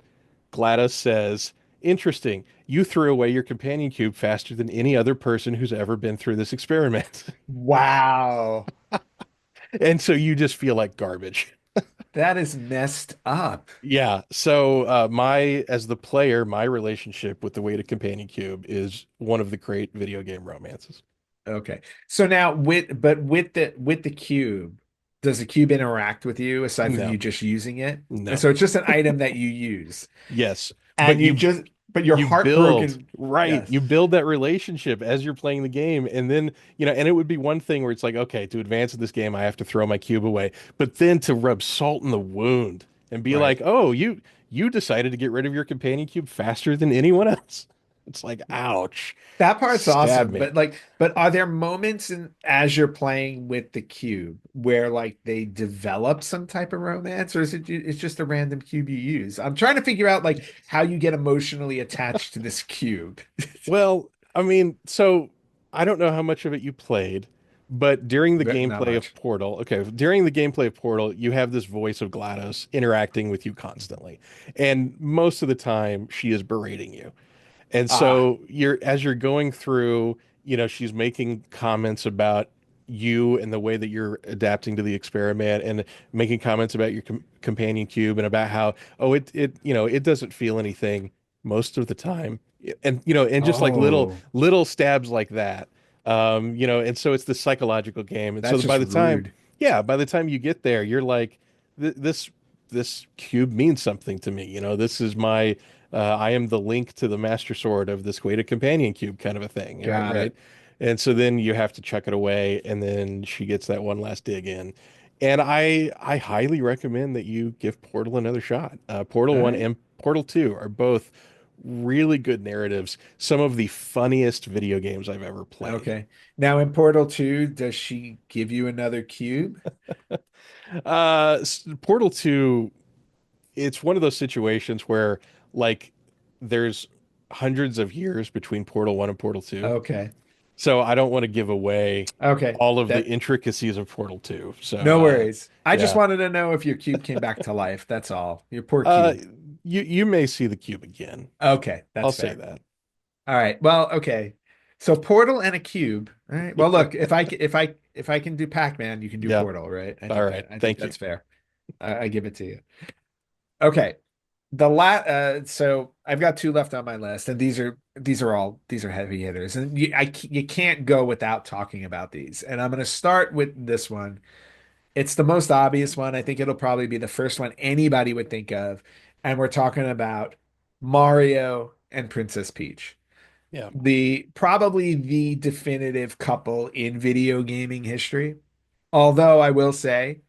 GLaDOS says, "Interesting. You threw away your companion cube faster than any other person who's ever been through this experiment." Wow. And so you just feel like garbage. That is messed up. Yeah. So my as the player, my relationship with the weighted companion cube is one of the great video game romances. Okay. So now with the cube, does the cube interact with you aside from you No, just using it? And no. so it's just an item that you use. Yes. But And you just but you're you build, heartbroken. right, Yes. you build that relationship as you're playing the game and then and it would be one thing where it's like, okay, to advance in this game I have to throw my cube away, but then to rub salt in the wound and be Right. like, oh, you decided to get rid of your companion cube faster than anyone else. It's like, ouch, That part's stab awesome, me. but are there moments in as you're playing with the cube where like they develop some type of romance, or is it's just a random cube you use? I'm trying to figure out like how you get emotionally attached to this cube. Well, I mean, so I don't know how much of it you played, but during the Not gameplay of much. Portal, okay, during the gameplay of Portal, you have this voice of GLaDOS interacting with you constantly. And most of the time, she is berating you. And Ah, so as you're going through, she's making comments about you and the way that you're adapting to the experiment and making comments about your companion cube and about how, oh, it doesn't feel anything most of the time. And and just like oh, little stabs like that. And so it's the psychological game. And so that's just rude. by the time you get there, you're like, this cube means something to me. This is I am the link to the master sword of this weighted companion cube kind of a thing, Got right? it. And so then you have to chuck it away, and then she gets that one last dig in. And I highly recommend that you give Portal another shot. Portal All 1 right. and Portal 2 are both really good narratives, some of the funniest video games I've ever played. Okay. Now in Portal 2, does she give you another cube? Portal 2, it's one of those situations where like there's hundreds of years between Portal 1 and Portal 2. Okay. So I don't want to give away Okay. all of the That intricacies of Portal 2. So No worries. I just yeah. wanted to know if your cube came back to life. That's all. Your poor Uh cube. you may see the cube again. Okay, I'll that's say fair. that. All right. Well, okay. So Portal and a cube. All right. Well, look, if I can do Pac-Man, you can do Yeah. Portal, right? All right. I think Thank you. that's fair. I give it to you. Okay. So I've got two left on my list, and these are heavy hitters, and you can't go without talking about these. And I'm going to start with this one. It's the most obvious one. I think it'll probably be the first one anybody would think of. And we're talking about Mario and Princess Peach. Yeah. The probably the definitive couple in video gaming history. Although I will say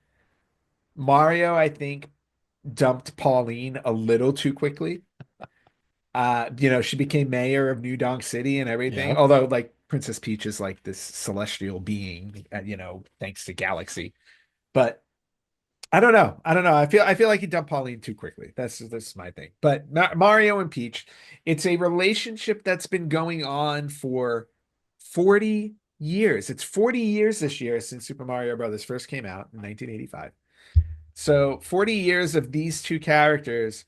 Mario, I think, dumped Pauline a little too quickly. She became mayor of New Donk City and everything. Yeah. Although, like, Princess Peach is like this celestial being, thanks to Galaxy. But I don't know. I don't know. I feel like he dumped Pauline too quickly. That's my thing. But Mario and Peach, it's a relationship that's been going on for 40 years. It's 40 years this year since Super Mario Brothers first came out in 1985. So 40 years of these two characters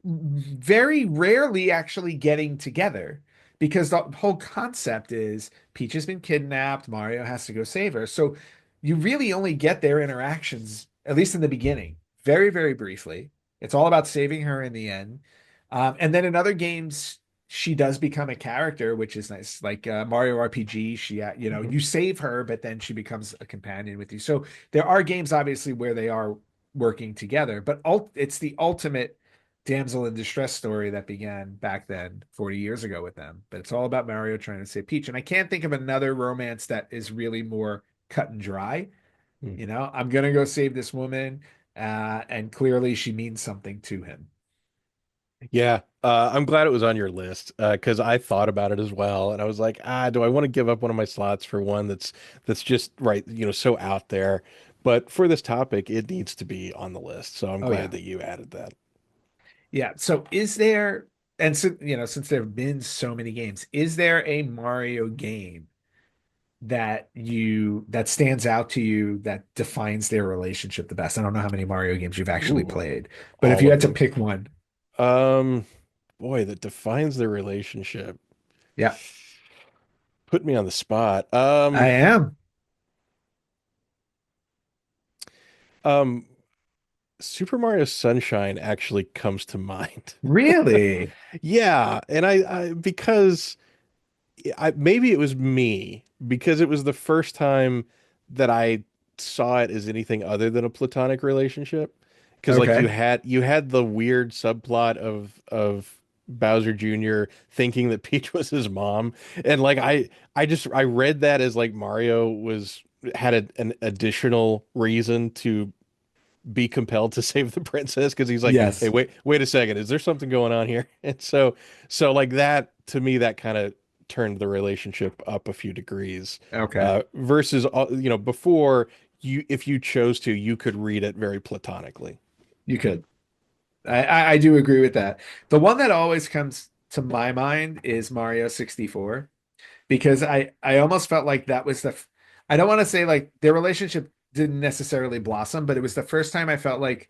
very rarely actually getting together because the whole concept is Peach has been kidnapped, Mario has to go save her. So you really only get their interactions, at least in the beginning, very, very briefly. It's all about saving her in the end. And then in other games, she does become a character, which is nice. Like Mario RPG, Mhm. you save her, but then she becomes a companion with you. So there are games, obviously, where they are working together, but it's the ultimate damsel in distress story that began back then 40 years ago with them. But it's all about Mario trying to save Peach. And I can't think of another romance that is really more cut and dry. Mm. I'm gonna go save this woman, and clearly she means something to him. Yeah, I'm glad it was on your list because I thought about it as well, and I was like, do I want to give up one of my slots for one that's just right, so out there? But for this topic, it needs to be on the list, so I'm Oh glad yeah. that you added that. Yeah. So is there, and so, since there have been so many games, is there a Mario game that stands out to you that defines their relationship the best? I don't know how many Mario games you've actually Ooh, played, but if all you of had to them. pick one, Um, Boy, that defines the relationship. yeah, Put me on the spot. I am. Um, Super Mario Sunshine actually comes to mind. Really? Yeah, and I because maybe it was me because it was the first time that I saw it as anything other than a platonic relationship. Because like Okay. you had the weird subplot of Bowser Jr. thinking that Peach was his mom, and like I read that as like Mario was had an additional reason to be compelled to save the princess because he's like, hey, Yes. wait a second, is there something going on here? And so like that to me, that kind of turned the relationship up a few degrees. Okay. Versus, before if you chose to, you could read it very platonically. You could. I do agree with that. The one that always comes to my mind is Mario 64 because I almost felt like that was I don't want to say like their relationship didn't necessarily blossom, but it was the first time I felt like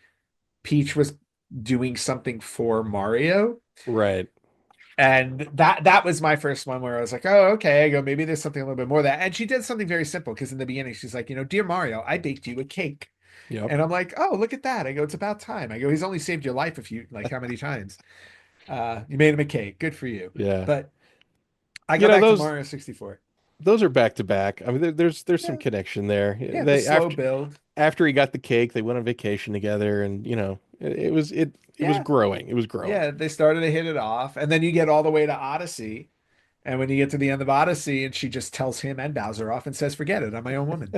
Peach was doing something for Mario. Right. And that was my first one where I was like, oh, okay. I go, maybe there's something a little bit more of that. And she did something very simple because in the beginning she's like, dear Mario, I baked you a cake. Yep. And I'm like, oh, look at that. I go, it's about time. I go, he's only saved your life like how many times? You made him a cake. Good for you. Yeah. But I You go know, back to those Mario 64. those are back to back. I mean, there's some Yeah, connection there. yeah, the They slow build. after he got the cake, they went on vacation together, and it was Yeah, growing. It was growing. yeah, they started to hit it off. And then you get all the way to Odyssey. And when you get to the end of Odyssey, and she just tells him and Bowser off and says, forget it, I'm my own woman.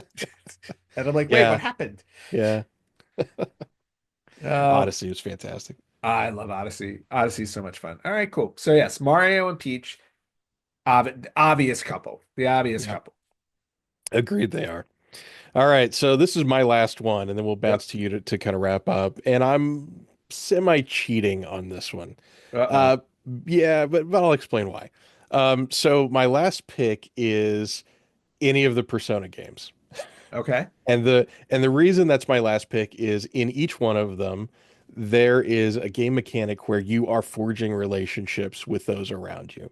And I'm like, wait, what Yeah. happened? Yeah. Oh, Odyssey was fantastic. I love Odyssey. Odyssey is so much fun. All right, cool. So yes, Mario and Peach, obvious couple, the obvious Yeah. couple. Agreed they are. All right, so this is my last one, and then we'll bounce Yep. to you to kind of wrap up. And I'm semi-cheating on this one. Uh-oh. Uh, yeah, but I'll explain why. So my last pick is any of the Persona games. Okay. And the reason that's my last pick is in each one of them, there is a game mechanic where you are forging relationships with those around you.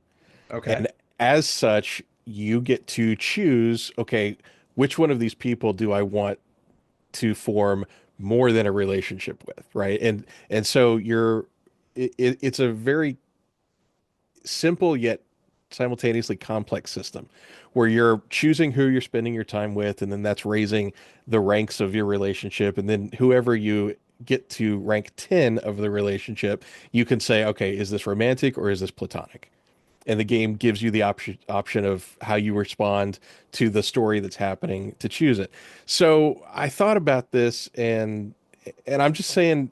Okay. And as such, you get to choose, okay, which one of these people do I want to form more than a relationship with, right? And so it's a very simple yet simultaneously complex system where you're choosing who you're spending your time with, and then that's raising the ranks of your relationship. And then whoever you get to rank 10 of the relationship, you can say, okay, is this romantic or is this platonic? And the game gives you the option of how you respond to the story that's happening to choose it. So I thought about this, and I'm just saying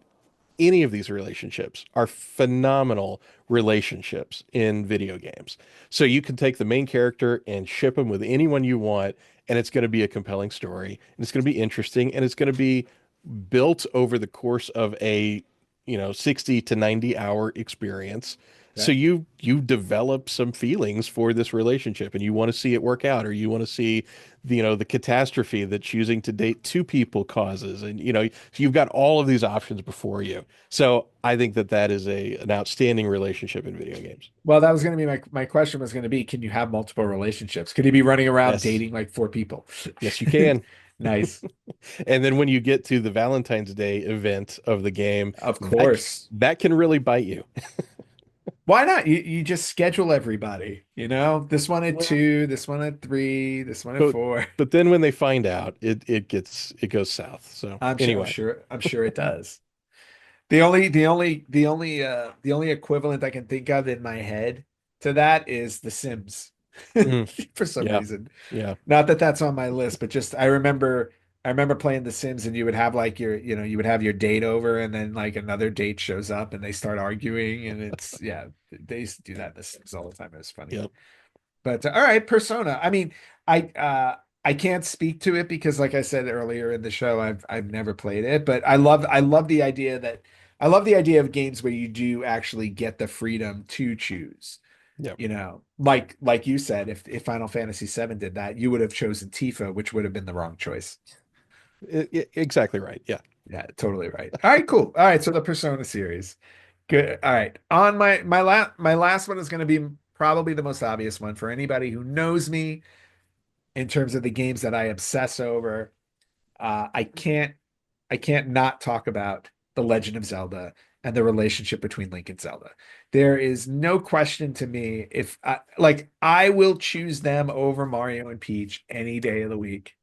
any of these relationships are phenomenal relationships in video games. So you can take the main character and ship them with anyone you want, and it's going to be a compelling story, and it's going to be interesting, and it's going to be built over the course of a 60 to 90 hour experience. So you develop some feelings for this relationship and you want to see it work out, or you want to see the catastrophe that choosing to date two people causes. And so you've got all of these options before you. So I think that that is an outstanding relationship in video games. Well, that was going to be my question was going to be, can you have multiple relationships? Could you be running around Yes. dating like four people? Yes, you can. Nice. And then when you get to the Valentine's Day event of the game, Of that course. that can really bite you. Why not? You just schedule everybody, you know? This one at Well, two, this one at three, this one at but four. but then when they find out, it goes south. So anyway, I'm sure it does. The only equivalent I can think of in my head to that is The Sims mm, for some yeah, reason. yeah. Not that that's on my list, but just I remember playing The Sims and you would have like you would have your date over and then like another date shows up and they start arguing and it's yeah, they used to do that in The Sims all the time. It was funny. Yep. But all right, Persona. I mean, I can't speak to it because like I said earlier in the show, I've never played it, but I love the idea that I love the idea of games where you do actually get the freedom to choose. Yep. You know, like you said, if Final Fantasy VII did that, you would have chosen Tifa, which would have been the wrong choice. Exactly right. Yeah. Yeah, totally right. All right, cool. All right, so the Persona series. Good. All right. On my last one is going to be probably the most obvious one for anybody who knows me in terms of the games that I obsess over. I can't not talk about The Legend of Zelda and the relationship between Link and Zelda. There is no question to me if like I will choose them over Mario and Peach any day of the week.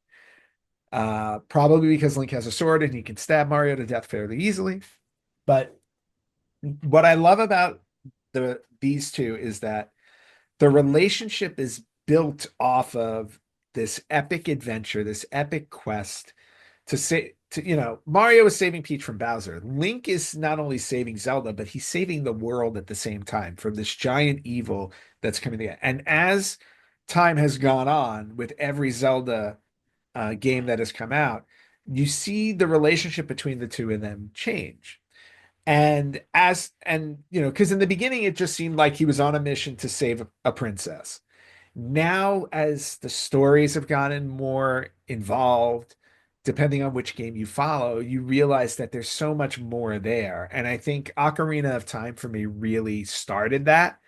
Probably because Link has a sword and he can stab Mario to death fairly easily. But what I love about these two is that the relationship is built off of this epic adventure, this epic quest to say to Mario is saving Peach from Bowser. Link is not only saving Zelda, but he's saving the world at the same time from this giant evil that's coming together. And as time has gone on with every Zelda game that has come out, you see the relationship between the two of them change. Because in the beginning it just seemed like he was on a mission to save a princess. Now, as the stories have gotten more involved, depending on which game you follow, you realize that there's so much more there. And I think Ocarina of Time for me really started that.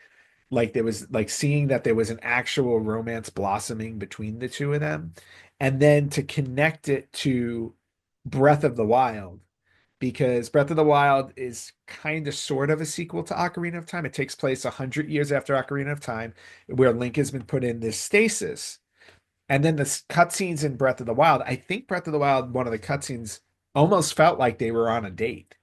Like there was like seeing that there was an actual romance blossoming between the two of them. And then to connect it to Breath of the Wild, because Breath of the Wild is kind of sort of a sequel to Ocarina of Time. It takes place 100 years after Ocarina of Time, where Link has been put in this stasis. And then the cutscenes in Breath of the Wild, I think Breath of the Wild, one of the cutscenes almost felt like they were on a date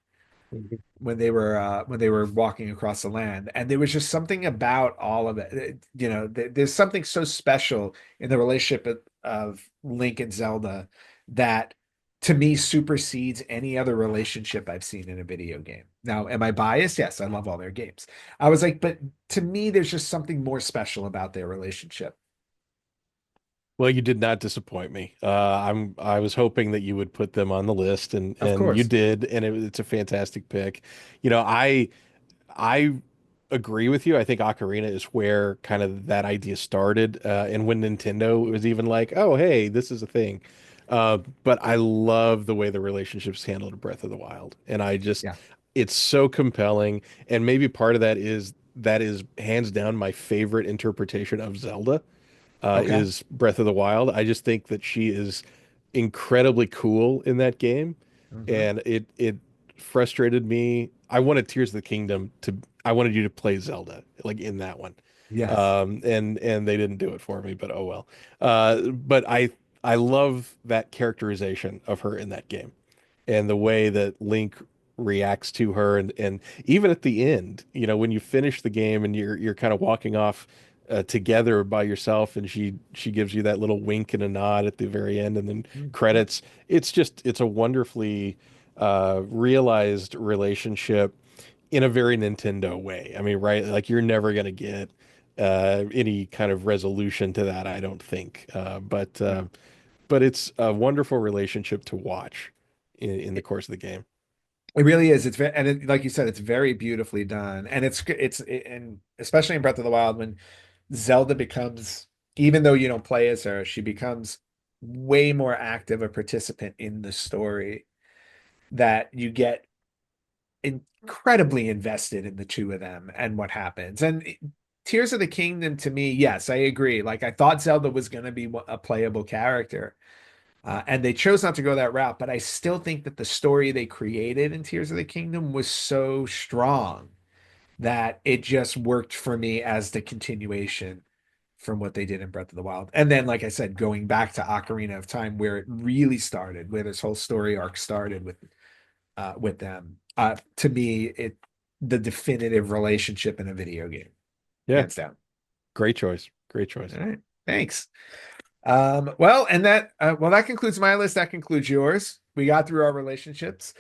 Mhm. when they were walking across the land, and there was just something about all of it. There's something so special in the relationship of Link and Zelda that to me supersedes any other relationship I've seen in a video game. Now, am I biased? Yes, I love all their games. I was like, but to me there's just something more special about their relationship. Well, you did not disappoint me. I was hoping that you would put them on the list, and Of you course. did, and it's a fantastic pick. You know, I agree with you. I think Ocarina is where kind of that idea started, and when Nintendo was even like, "Oh, hey, this is a thing." But I love the way the relationship's handled in Breath of the Wild, and Yeah. it's so compelling. And maybe part of that is hands down my favorite interpretation of Zelda Okay. is Breath of the Wild. I just think that she is incredibly cool in that game, Hmm. and it frustrated me. I wanted you to play Zelda like in that one, Yes. and they didn't do it for me. But oh well. But I love that characterization of her in that game and the way that Link reacts to her and even at the end, when you finish the game and you're kind of walking off together by yourself and she gives you that little wink and a nod at the very end and then Mhm. credits. It's a wonderfully realized relationship in a very Nintendo way. I mean, right? Like you're never gonna get any kind of resolution to that, I don't think. No. But it's a wonderful relationship to watch in the course of the game. It really is. It's very, and like you said, it's very beautifully done, and and especially in Breath of the Wild when Zelda becomes, even though you don't play as her, she becomes way more active a participant in the story that you get incredibly invested in the two of them and what happens. And Tears of the Kingdom to me, yes, I agree. Like I thought Zelda was going to be a playable character. And they chose not to go that route, but I still think that the story they created in Tears of the Kingdom was so strong that it just worked for me as the continuation from what they did in Breath of the Wild. And then, like I said, going back to Ocarina of Time, where it really started, where this whole story arc started with them. To me, it the definitive relationship in a video game, Yeah, hands down. great choice. Great choice. All right, thanks. Well, and that concludes my list. That concludes yours. We got through our relationships,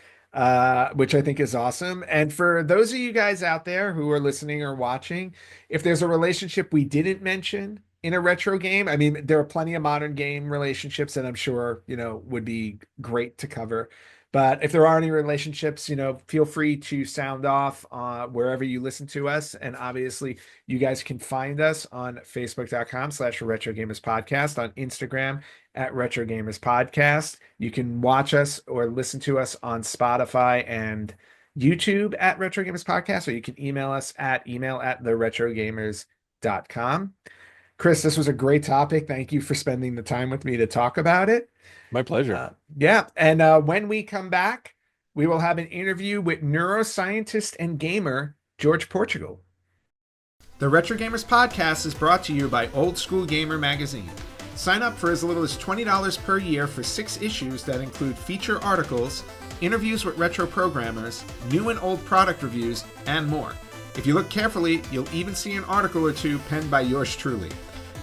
which I think is awesome. And for those of you guys out there who are listening or watching, if there's a relationship we didn't mention in a retro game, I mean, there are plenty of modern game relationships that I'm sure, would be great to cover. But if there are any relationships, feel free to sound off wherever you listen to us. And obviously, you guys can find us on facebook.com/Retro Gamers Podcast, on Instagram at Retro Gamers Podcast. You can watch us or listen to us on Spotify and YouTube at Retro Gamers Podcast, or you can email us at email@theretrogamers.com. Chris, this was a great topic. Thank you for spending the time with me to talk about it. My pleasure. Yeah. And when we come back, we will have an interview with neuroscientist and gamer George Portugal. The Retro Gamers Podcast is brought to you by Old School Gamer magazine. Sign up for as little as $20 per year for 6 issues that include feature articles, interviews with retro programmers, new and old product reviews, and more. If you look carefully, you'll even see an article or two penned by yours truly.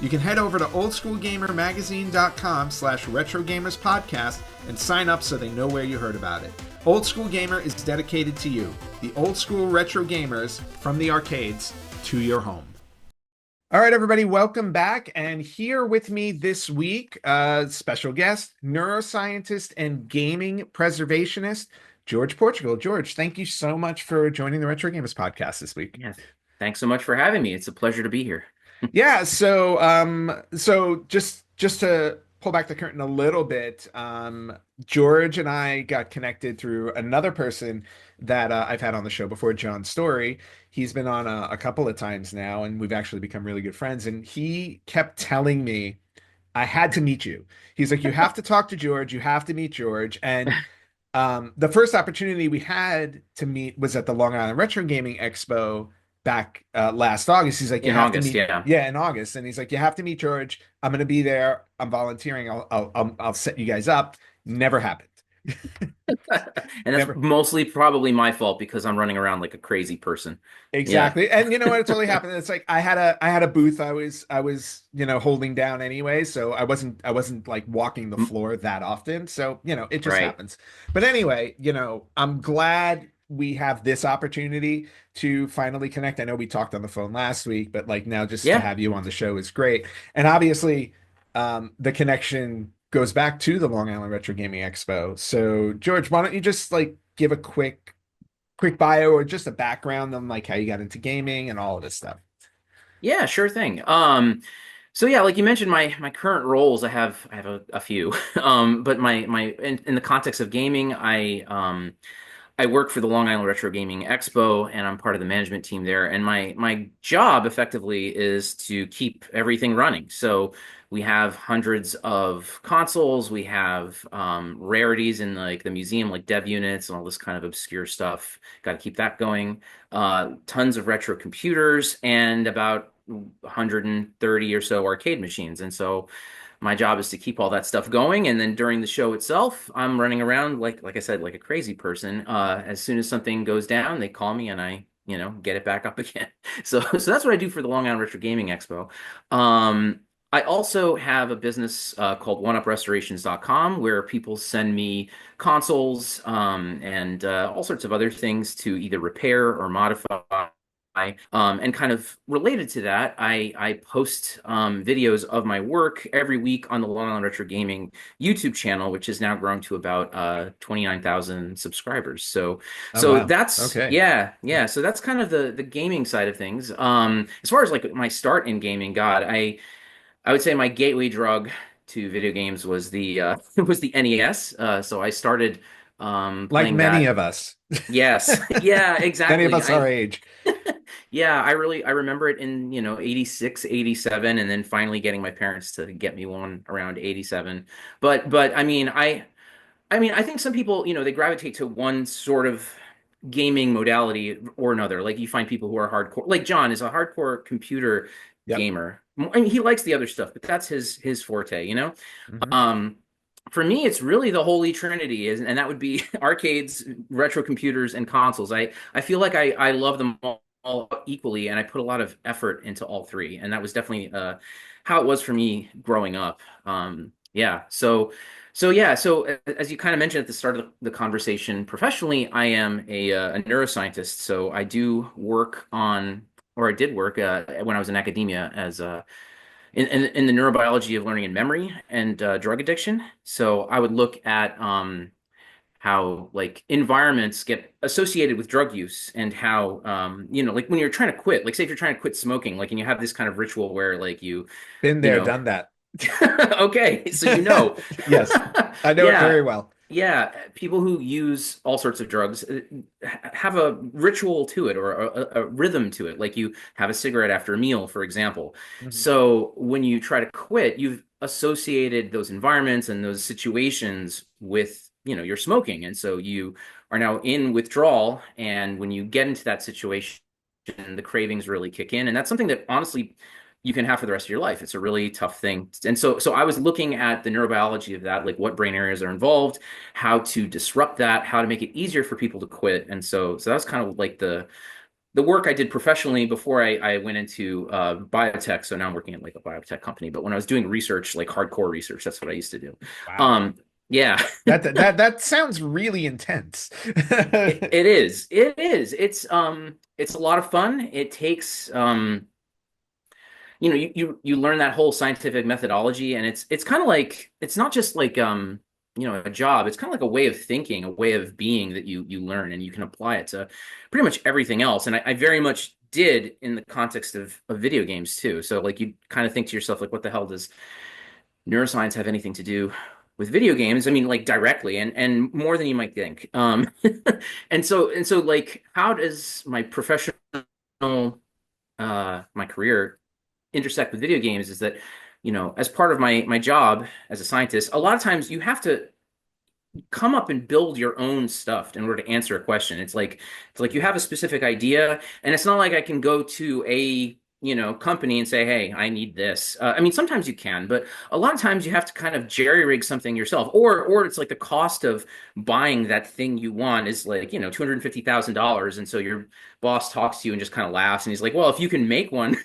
You can head over to oldschoolgamermagazine.com/retrogamerspodcast and sign up so they know where you heard about it. Old School Gamer is dedicated to you, the old school retro gamers from the arcades to your home. All right, everybody, welcome back. And here with me this week, special guest, neuroscientist and gaming preservationist, George Portugal. George, thank you so much for joining the Retro Gamers Podcast this week. Yes. Thanks so much for having me. It's a pleasure to be here. Yeah, so just to pull back the curtain a little bit, George and I got connected through another person that I've had on the show before, John Story. He's been on a couple of times now, and we've actually become really good friends. And he kept telling me I had to meet you. He's like, you have to talk to George. You have to meet George. And the first opportunity we had to meet was at the Long Island Retro Gaming Expo back last August. He's like, you In have to August, meet, yeah. yeah, in August, and he's like, you have to meet George. I'm going to be there. I'm volunteering. I'll set you guys up. Never happened. And that's Never. mostly probably my fault because I'm running around like a crazy person. Yeah. Exactly. And you know what? It totally happened. It's like I had a booth I was holding down anyway, so I wasn't like walking the Mm, floor that often. So, it just right. happens. But anyway, I'm glad we have this opportunity to finally connect. I know we talked on the phone last week, but like now just to Yeah. have you on the show is great. And obviously, the connection goes back to the Long Island Retro Gaming Expo. So, George, why don't you just like give a quick bio or just a background on like how you got into gaming and all of this stuff. Yeah, sure thing. So yeah, like you mentioned, my current roles, I have a few. But my in the context of gaming, I work for the Long Island Retro Gaming Expo, and I'm part of the management team there. And my job effectively is to keep everything running. So we have hundreds of consoles. We have rarities in like the museum, like dev units and all this kind of obscure stuff. Got to keep that going. Tons of retro computers and about 130 or so arcade machines. And so my job is to keep all that stuff going, and then during the show itself I'm running around like I said, like a crazy person. As soon as something goes down, they call me and I get it back up again. So that's what I do for the Long Island Retro Gaming Expo. I also have a business called oneuprestorations.com where people send me consoles and all sorts of other things to either repair or modify And kind of related to that, I post videos of my work every week on the Long Island Retro Gaming YouTube channel, which has now grown to about 29,000 subscribers. So Oh so wow. that's Okay. yeah. So that's kind of the gaming side of things. As far as like my start in gaming, God, I would say my gateway drug to video games was the was the NES. So I started Like playing many that. of us. Yes, yeah, Many of exactly. us our I age. Yeah, I remember it in, 86, 87, and then finally getting my parents to get me one around 87. But I mean, I think some people, they gravitate to one sort of gaming modality or another. Like you find people who are hardcore, like John is a hardcore computer Yep. gamer. I mean, he likes the other stuff, but that's his forte. Hmm. Um, for me, it's really the holy trinity, and that would be arcades, retro computers, and consoles. I feel like I love them all equally, and I put a lot of effort into all three, and that was definitely how it was for me growing up. Yeah, so as you kind of mentioned at the start of the conversation, professionally, I am a neuroscientist. So I do work on, or I did work when I was in academia as in the neurobiology of learning and memory and drug addiction. So I would look at how like environments get associated with drug use and how like when you're trying to quit, like say if you're trying to quit smoking, like and you have this kind of ritual where like Been you there, know done that. okay, so you know. Yes, I know it Yeah, very well. yeah. People who use all sorts of drugs have a ritual to it or a rhythm to it. Like you have a cigarette after a meal, for example. Mhm. So when you try to quit, you've associated those environments and those situations with, your smoking. And so you are now in withdrawal. And when you get into that situation, the cravings really kick in. And that's something that honestly you can have for the rest of your life. It's a really tough thing. And so I was looking at the neurobiology of that, like what brain areas are involved, how to disrupt that, how to make it easier for people to quit. And so that's kind of like the work I did professionally before I went into biotech. So now I'm working at like a biotech company. But when I was doing research, like hardcore research, that's what I used to do. Wow. Um, yeah, That sounds really intense. it is. It is. It's a lot of fun. It takes you learn that whole scientific methodology, and it's kind of like it's not just like a job. It's kind of like a way of thinking, a way of being that you learn, and you can apply it to pretty much everything else. And I very much did in the context of video games too. So like you kind of think to yourself like, what the hell does neuroscience have anything to do with video games? I mean, like directly and more than you might think. And so like, how does my professional my career intersect with video games is that, as part of my job as a scientist, a lot of times you have to come up and build your own stuff in order to answer a question. It's like you have a specific idea, and it's not like I can go to a company and say, "Hey, I need this." I mean, sometimes you can, but a lot of times you have to kind of jerry rig something yourself, or it's like the cost of buying that thing you want is like $250,000, and so your boss talks to you and just kind of laughs, and he's like, "Well, if you can make one."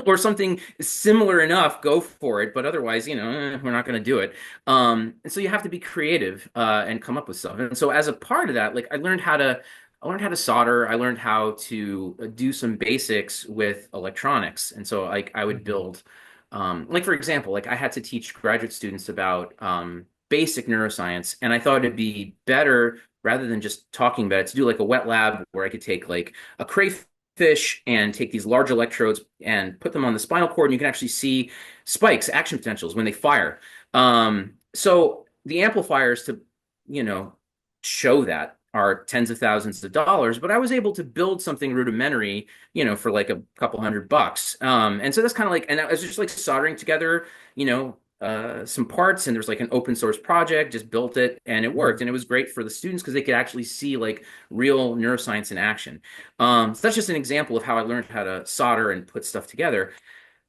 Or something similar enough, go for it. But otherwise, we're not going to do it. And so you have to be creative and come up with stuff. And so as a part of that, like I learned how to solder. I learned how to do some basics with electronics. And so like I would Mhm. build, like for example, like I had to teach graduate students about basic neuroscience, and I thought it'd be better rather than just talking about it to do like a wet lab where I could take like a crayfish and take these large electrodes and put them on the spinal cord, and you can actually see spikes, action potentials when they fire. So the amplifiers to, you know, show that are tens of thousands of dollars, but I was able to build something rudimentary, for like a couple $100. And so that's kind of like, and I was just like soldering together, some parts, and there's like an open source project, just built it and it worked. Mhm. And it was great for the students because they could actually see like real neuroscience in action. So that's just an example of how I learned how to solder and put stuff together.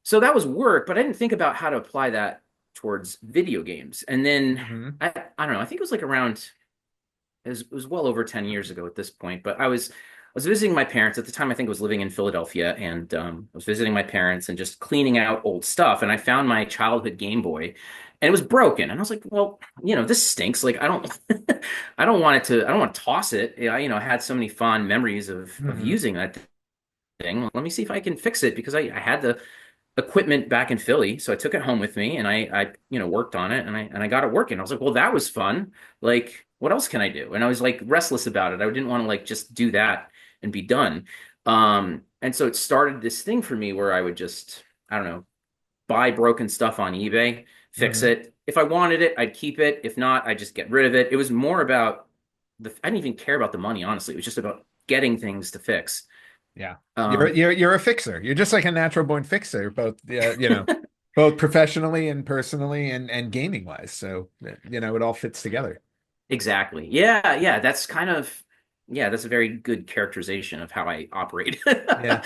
So that was work, but I didn't think about how to apply that towards video games. And then Mhm. I don't know, I think it was like around it was well over 10 years ago at this point, but I was visiting my parents at the time. I think I was living in Philadelphia, and I was visiting my parents and just cleaning out old stuff. And I found my childhood Game Boy, and it was broken. And I was like, well, this stinks. Like, I don't, I don't want to toss it. I had so many fond memories of Mhm. using that thing. Let me see if I can fix it because I had the equipment back in Philly, so I took it home with me and I worked on it and I got it working. I was like, well, that was fun. Like, what else can I do? And I was like restless about it. I didn't want to like just do that and be done. And so it started this thing for me where I would just, I don't know, buy broken stuff on eBay, fix Hmm. it. If I wanted it, I'd keep it. If not, I'd just get rid of it. It was more about I didn't even care about the money, honestly. It was just about getting things to fix. Yeah. You're Um, you're a fixer. You're just like a natural born fixer, both both professionally and personally and gaming wise. So, it all fits together. exactly. Yeah, yeah. Yeah, that's a very good characterization of how I operate. Yeah.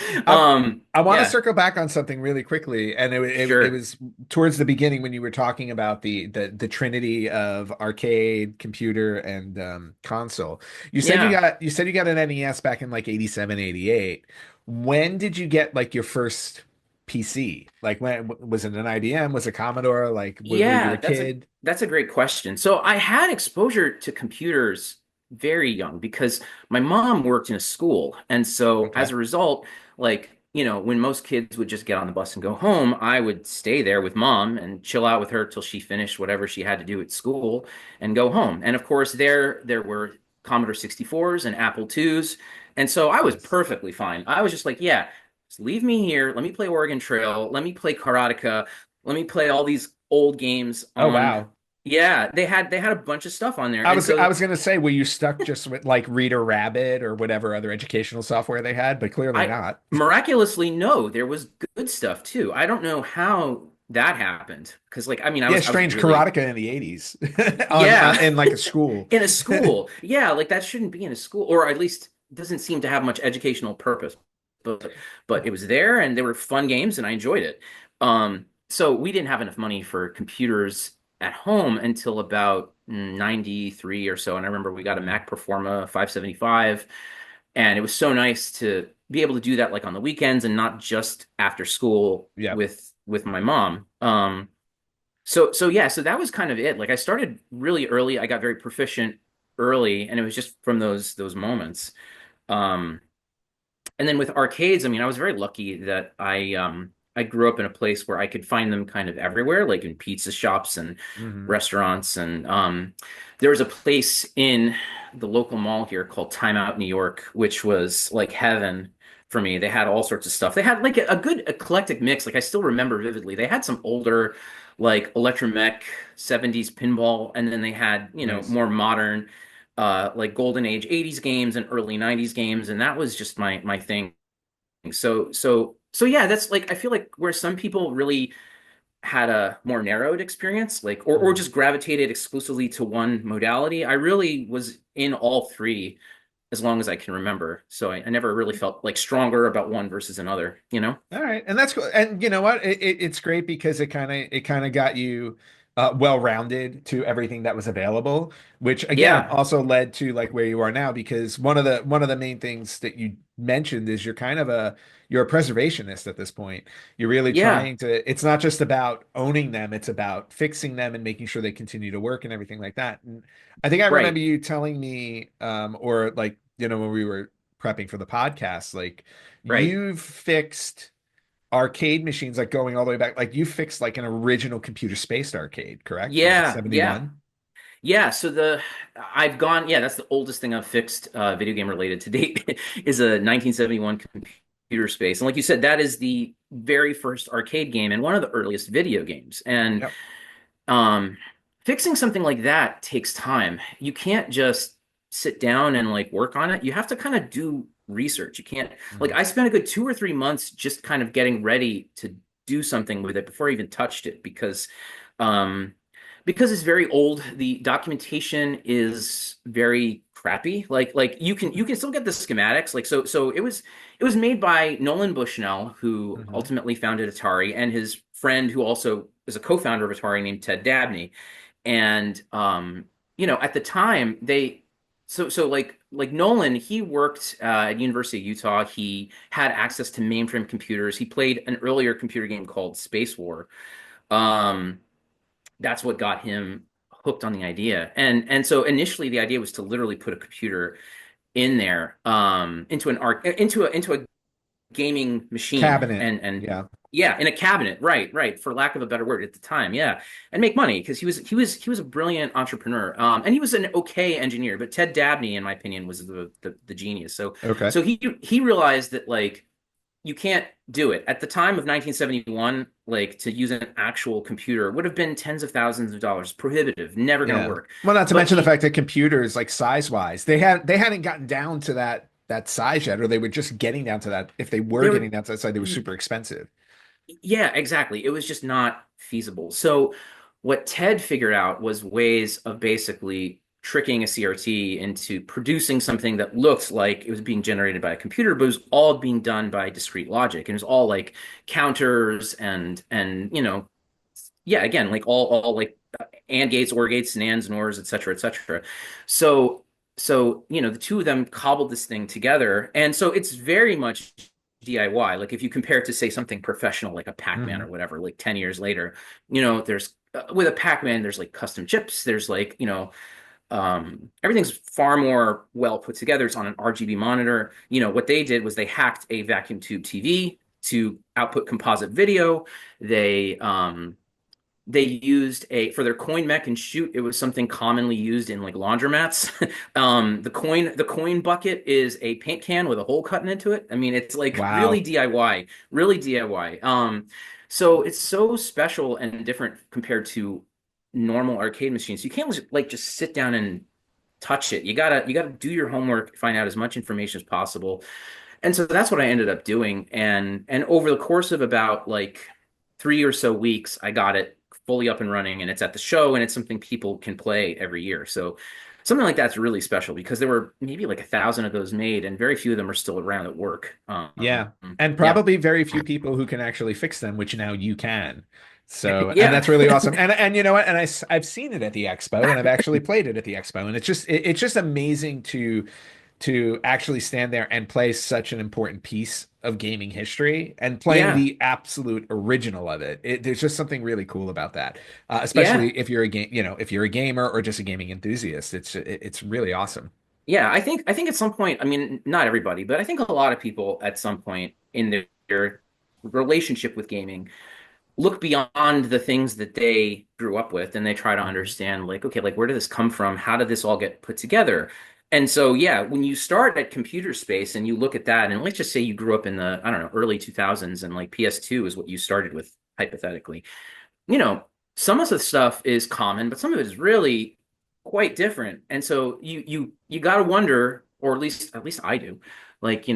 I want to Yeah, circle back on something really quickly, and it sure. was towards the beginning when you were talking about the trinity of arcade, computer, and console. Yeah. You said you got an NES back in like 87, 88. When did you get like your first PC? Like when was it an IBM? Was it Commodore? Like were you a Yeah, kid? that's a great question. So I had exposure to computers very young because my mom worked in a school. And so as Okay. a result, like, when most kids would just get on the bus and go home, I would stay there with mom and chill out with her till she finished whatever she had to do at school and go home. And of course, there were Commodore 64s and Apple IIs. And so I was Nice. perfectly fine. I was just like, yeah, just leave me here. Let me play Oregon Trail. Let me play Karateka. Let me play all these old games Oh on. wow. Yeah, they had a bunch of stuff on there. I And was I so was gonna say, were you stuck just with like Reader Rabbit or whatever other educational software they had? But clearly I not. miraculously no, there was good stuff too. I don't know how that happened because like I mean Yeah, I was strange really karateka in the 80s yeah in like a school. in a school. Yeah, like that shouldn't be in a school or at least doesn't seem to have much educational purpose. But it was there and there were fun games and I enjoyed it. So we didn't have enough money for computers at home until about 93 or so. And I remember we got a Mhm. Mac Performa 575 and it was so nice to be able to do that like on the weekends and not just after school Yeah. with my mom. So yeah, so that was kind of it. Like I started really early. I got very proficient early and it was just from those moments. Um and then with arcades, I mean, I was very lucky that I grew up in a place where I could find them kind of everywhere, like in pizza shops and Hmm. restaurants. And there was a place in the local mall here called Time Out New York, which was like heaven for me. They had all sorts of stuff. They had like a good eclectic mix. Like I still remember vividly. They had some older like electromech 70s pinball, and then they had, Nice. more modern like golden age 80s games and early 90s games, and that was just my thing. So yeah, that's like I feel like where some people really had a more narrowed experience, like or Mhm. just gravitated exclusively to one modality. I really was in all three as long as I can remember. So I never really felt like stronger about one versus another, you know? All right, and that's cool. And you know what? It's great because it kind of got you well-rounded to everything that was available, which again Yeah, also led to like where you are now. Because one of the main things that you mentioned is you're a preservationist at this point. You're really yeah, trying to. It's not just about owning them; it's about fixing them and making sure they continue to work and everything like that. And I think I remember right, you telling me, or like when we were prepping for the podcast, like right. you've fixed arcade machines like going all the way back. Like you fixed like an original computer spaced arcade, correct? From like Yeah, yeah. 71. Yeah, so I've gone, yeah, that's the oldest thing I've fixed video game related to date is a 1971 computer space. And like you said, that is the very first arcade game and one of the earliest video games. And Yep. um fixing something like that takes time. You can't just sit down and like work on it. You have to kind of do research. You can't like Mhm. I spent a good 2 or 3 months just kind of getting ready to do something with it before I even touched it um because it's very old, the documentation is very crappy. Like you can still get the schematics. Like so it was made by Nolan Bushnell, who Mhm. ultimately founded Atari, and his friend who also is a co-founder of Atari named Ted Dabney. And at the time so like Nolan, he worked at University of Utah. He had access to mainframe computers. He played an earlier computer game called Space War. Um, that's what got him hooked on the idea. And so initially the idea was to literally put a computer in there into an arc into a gaming machine Cabinet. and Yeah. yeah, in a cabinet, right, for lack of a better word at the time, yeah, and make money because he was a brilliant entrepreneur, and he was an okay engineer. But Ted Dabney, in my opinion, was the genius. So Okay. so he realized that like you can't do it at the time of 1971. Like to use an actual computer would have been tens of thousands of dollars, prohibitive, never going to Yeah. work. Well, not to But mention the he fact that computers, like size wise, they hadn't gotten down to that size yet, or they were just getting down to that. If they were they were getting down to that size, they were super expensive. Yeah, exactly. It was just not feasible. So what Ted figured out was ways of basically tricking a CRT into producing something that looked like it was being generated by a computer, but it was all being done by discrete logic. And it was all like counters and yeah, again, like all like AND gates, OR gates, NANDs, NORs, et cetera, et cetera. So the two of them cobbled this thing together. And so it's very much DIY. Like if you compare it to say something professional like a Pac-Man Hmm. or whatever, like 10 years later, there's with a Pac-Man, there's like custom chips, there's like, everything's far more well put together. It's on an RGB monitor. What they did was they hacked a vacuum tube TV to output composite video. They used a for their coin mech and shoot. It was something commonly used in like laundromats. The coin bucket is a paint can with a hole cut into it. I mean, it's like really Wow. DIY, really DIY. So it's so special and different compared to normal arcade machines. You can't like just sit down and touch it. You gotta do your homework, find out as much information as possible. And so that's what I ended up doing. And over the course of about like 3 or so weeks, I got it fully up and running, and it's at the show, and it's something people can play every year. So something like that's really special because there were maybe like 1,000 of those made, and very few of them are still around at work. Yeah. And Yeah, probably very few people who can actually fix them, which now you can. So, and yeah, that's really awesome. And you know what? And I've seen it at the expo, and I've actually played it at the expo, and it's just amazing to actually stand there and play such an important piece of gaming history and playing yeah, the absolute original of it. There's just something really cool about that, yeah. especially if you're a game, if you're a gamer or just a gaming enthusiast. It's really awesome. Yeah, I think at some point, I mean, not everybody, but I think a lot of people at some point in their relationship with gaming look beyond the things that they grew up with and they try to Mhm. understand like, okay, like where did this come from? How did this all get put together? And so yeah, when you start at computer space and you look at that, and let's just say you grew up in the, I don't know, early 2000s, and like PS2 is what you started with hypothetically, you know, some of the stuff is common, but some of it is really quite different. And so you got to wonder, or at least I do, like,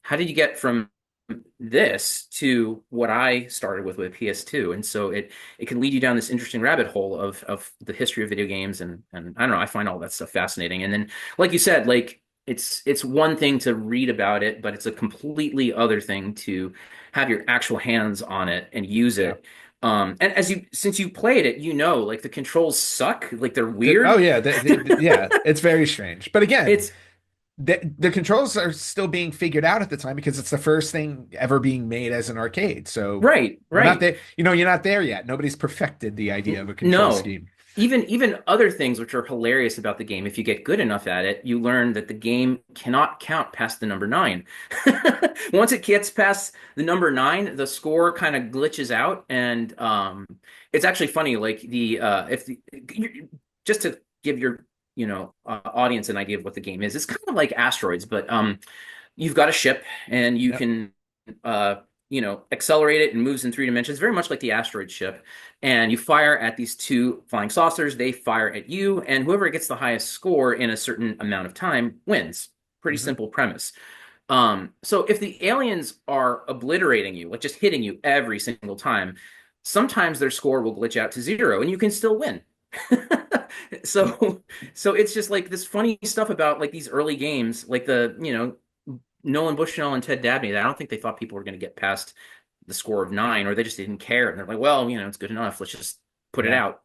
how did you get from this to what I started with PS2? And so it can lead you down this interesting rabbit hole of the history of video games, and I don't know, I find all that stuff fascinating. And then, like you said, like it's one thing to read about it, but it's a completely other thing to have your actual hands on it and use Yeah. it. And since you played it, like the controls suck, like they're Oh weird. yeah, yeah, it's very strange. But again, It's the controls are still being figured out at the time because it's the first thing ever being made as an arcade. So right, we're not right. there, you're not there yet. Nobody's perfected the idea of a control No. scheme. Even other things which are hilarious about the game, if you get good enough at it, you learn that the game cannot count past the number nine. Once it gets past the number nine, the score kind of glitches out, and it's actually funny. Like the if the just to give your audience an idea of what the game is, it's kind of like Asteroids, but you've got a ship and you Yep. can uh accelerate it and moves in 3 dimensions, very much like the asteroid ship. And you fire at these two flying saucers, they fire at you, and whoever gets the highest score in a certain amount of time wins. Pretty Hmm. simple premise. So if the aliens are obliterating you, like just hitting you every single time, sometimes their score will glitch out to zero and you can still win. So it's just like this funny stuff about like these early games, like Nolan Bushnell and Ted Dabney. I don't think they thought people were going to get past the score of nine, or they just didn't care. And they're like, well, it's good enough. Let's just put it Yeah. out.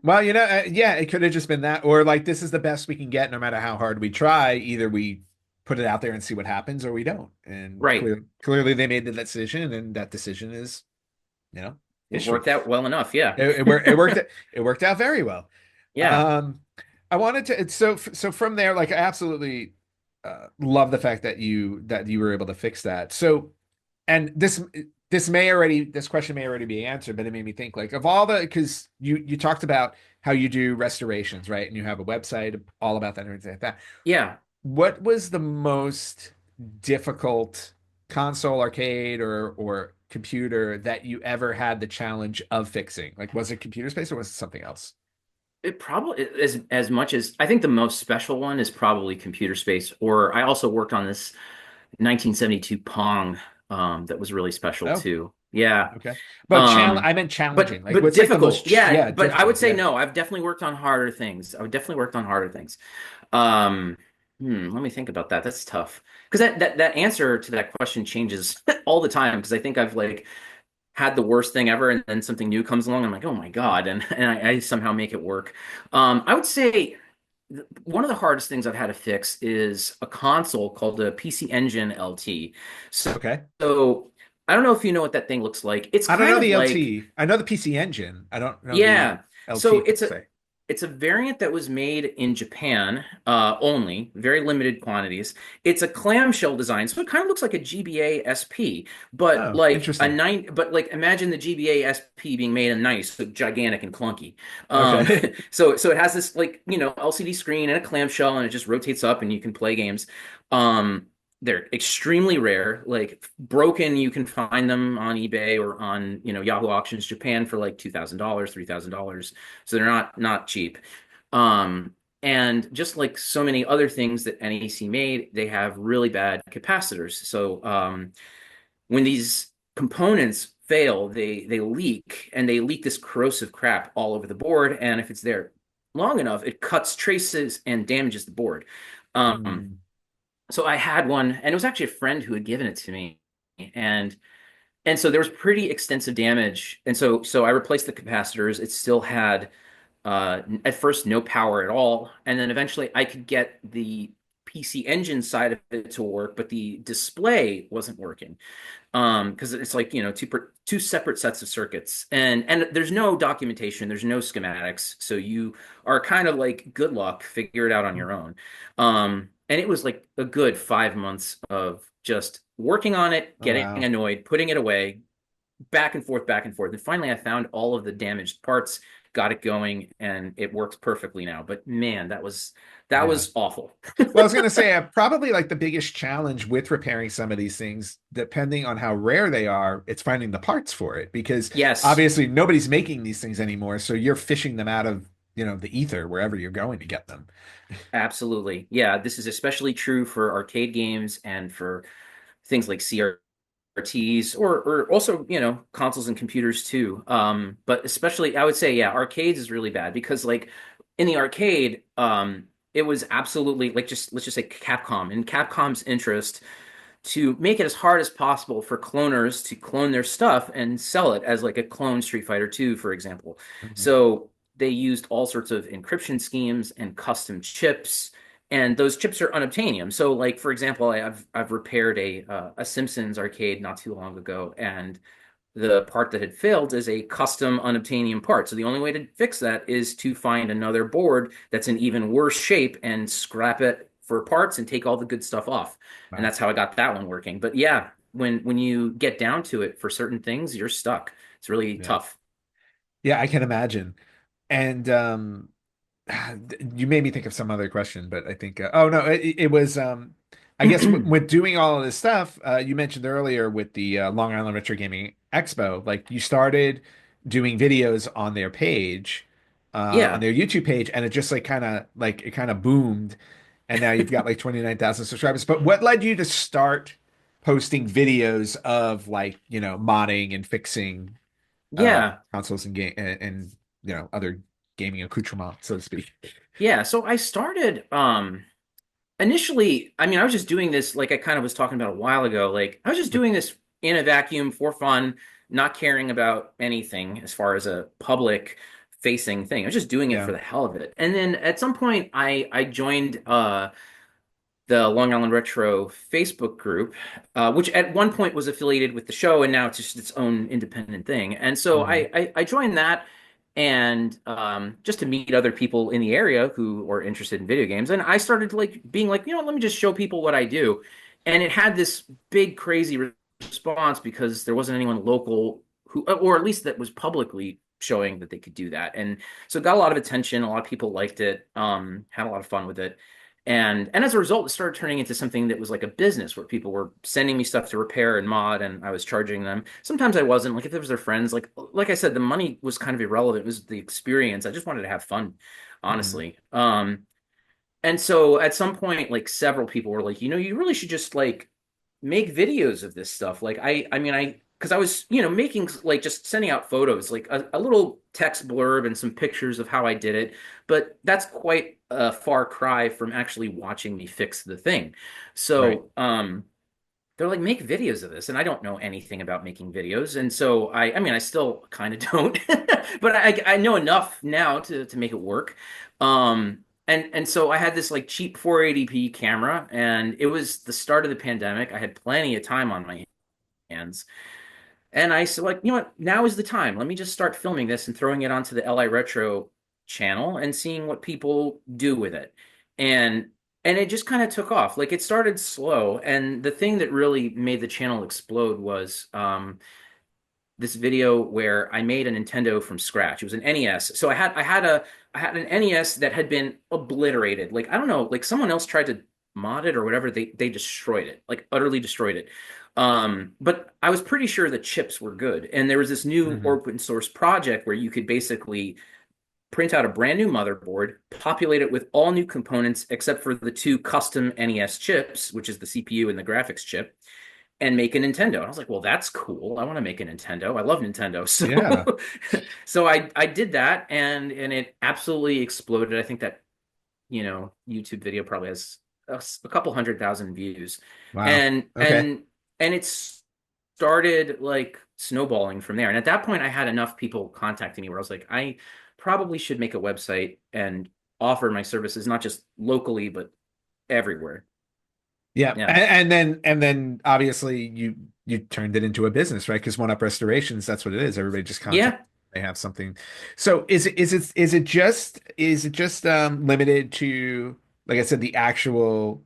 Well, yeah, it could have just been that, or like this is the best we can get, no matter how hard we try. Either we put it out there and see what happens, or we don't. And Right. clearly, they made the decision, and that decision is, you know, It history. worked out well enough. Yeah. It worked out very well. Yeah. Um, I wanted to. So from there, like, I absolutely. love the fact that you were able to fix that. So, and this question may already be answered, but it made me think like of all the because you talked about how you do restorations, right? And you have a website all about that and everything like that. Yeah, What was the most difficult console, arcade, or computer that you ever had the challenge of fixing? Like, was it computer space or was it something else? it probably as much as I think the most special one is probably computer space. Or I also worked on this 1972 Pong that was really special Oh, too. Yeah. okay. But Um, I meant challenging. Like, but what's like the difficult. most, Yeah, yeah, but I would difficult. say Yeah. no. I've definitely worked on harder things. I would definitely worked on harder things. Let me think about that. That's tough because that answer to that question changes all the time because I think I've like had the worst thing ever and then something new comes along. I'm like, oh my God, and I somehow make it work. I would say one of the hardest things I've had to fix is a console called a PC Engine LT. So, Okay. so I don't know if you know what that thing looks like. It's I don't kind know of the like LT. I know the PC Engine. I don't know the yeah. So LT per se. it's a variant that was made in Japan only, very limited quantities. It's a clamshell design, so it kind of looks like a GBA SP, but Oh, interesting. but like imagine the GBA SP being made in nice, so gigantic and clunky. Um, Okay. so it has this like LCD screen and a clamshell, and it just rotates up, and you can play games. Um, they're extremely rare. Like broken, you can find them on eBay or on Yahoo Auctions Japan for like $2,000, $3,000. So they're not cheap. Um, and just like so many other things that NEC made, they have really bad capacitors. So when these components fail, they leak and they leak this corrosive crap all over the board. And if it's there long enough, it cuts traces and damages the board. Um, Mm, so I had one, and it was actually a friend who had given it to me, and so there was pretty extensive damage, and so I replaced the capacitors. It still had at first no power at all, and then eventually I could get the PC Engine side of it to work, but the display wasn't working because it's like two separate sets of circuits, and there's no documentation, there's no schematics, so you are kind of like good luck, figure it out on your own. And it was like a good 5 months of just working on it, oh getting wow. annoyed, putting it away, back and forth, and finally I found all of the damaged parts, got it going, and it works perfectly now. But man, that Yeah. was awful. Well, I was going to say probably like the biggest challenge with repairing some of these things, depending on how rare they are, it's finding the parts for it because Yes. obviously nobody's making these things anymore. So you're fishing them out of, the ether wherever you're going to get them. Absolutely. Yeah, this is especially true for arcade games and for things like CRTs or also, consoles and computers too. But especially I would say, yeah, arcades is really bad because like in the arcade, it was absolutely like just let's just say Capcom. In Capcom's interest to make it as hard as possible for cloners to clone their stuff and sell it as like a clone Street Fighter 2, for example. Mhm. So they used all sorts of encryption schemes and custom chips, and those chips are unobtainium. So, like for example, I've repaired a Simpsons arcade not too long ago, and the part that had failed is a custom unobtainium part. So the only way to fix that is to find another board that's in even worse shape and scrap it for parts and take all the good stuff off. And Wow. that's how I got that one working. But yeah, when you get down to it for certain things, you're stuck. It's really Yeah. tough. Yeah, I can imagine. And you made me think of some other question, but I think oh no, it was I guess with doing all of this stuff, you mentioned earlier with the Long Island Retro Gaming Expo, like you started doing videos on their page, on Yeah. their YouTube page, and it just like kind of boomed, and now you've got like 29,000 subscribers. But what led you to start posting videos of like, modding and fixing Yeah. consoles and game and other gaming accoutrements, so to speak. Yeah. So I started initially, I mean, I was just doing this like I kind of was talking about a while ago. Like I was just doing this in a vacuum for fun, not caring about anything as far as a public facing thing. I was just doing it Yeah. for the hell of it. And then at some point I joined the Long Island Retro Facebook group, which at one point was affiliated with the show, and now it's just its own independent thing. And so Hmm. I joined that, and just to meet other people in the area who were interested in video games. And I started like being like, let me just show people what I do. And it had this big, crazy response because there wasn't anyone local who, or at least that was publicly showing that they could do that. And so it got a lot of attention. A lot of people liked it, had a lot of fun with it. And as a result, it started turning into something that was like a business where people were sending me stuff to repair and mod, and I was charging them. Sometimes I wasn't. Like if it was their friends, like I said, the money was kind of irrelevant. It was the experience. I just wanted to have fun, Mhm. honestly. And so at some point, like several people were like, you really should just like make videos of this stuff. Like because I was, making like just sending out photos, like a little text blurb and some pictures of how I did it. But that's quite a far cry from actually watching me fix the thing. Right. So, they're like, make videos of this. And I don't know anything about making videos. And so I still kind of don't, but I know enough now to make it work. And so I had this like cheap 480p camera, and it was the start of the pandemic. I had plenty of time on my hands. And I said, like, what? Now is the time. Let me just start filming this and throwing it onto the LI Retro channel and seeing what people do with it. And and it just kind of took off. Like it started slow, and the thing that really made the channel explode was this video where I made a Nintendo from scratch. It was an NES. So I had an NES that had been obliterated. Like I don't know, like someone else tried to mod it or whatever. They destroyed it, like utterly destroyed it. But I was pretty sure the chips were good. And there was this new Hmm. open source project where you could basically print out a brand new motherboard, populate it with all new components except for the two custom NES chips, which is the CPU and the graphics chip, and make a Nintendo. And I was like, well, that's cool. I want to make a Nintendo. I love Nintendo. Yeah. So so I did that, and it absolutely exploded. I think that, YouTube video probably has a couple 100,000 views. Wow. And Okay. and and it started like snowballing from there. And at that point I had enough people contacting me where I was like, I probably should make a website and offer my services not just locally but everywhere. Yeah. Yeah. And then obviously you turned it into a business, right? Because One Up Restorations, that's what it is. Everybody just contacts. Yeah. They have something. So is it just limited to, like I said, the actual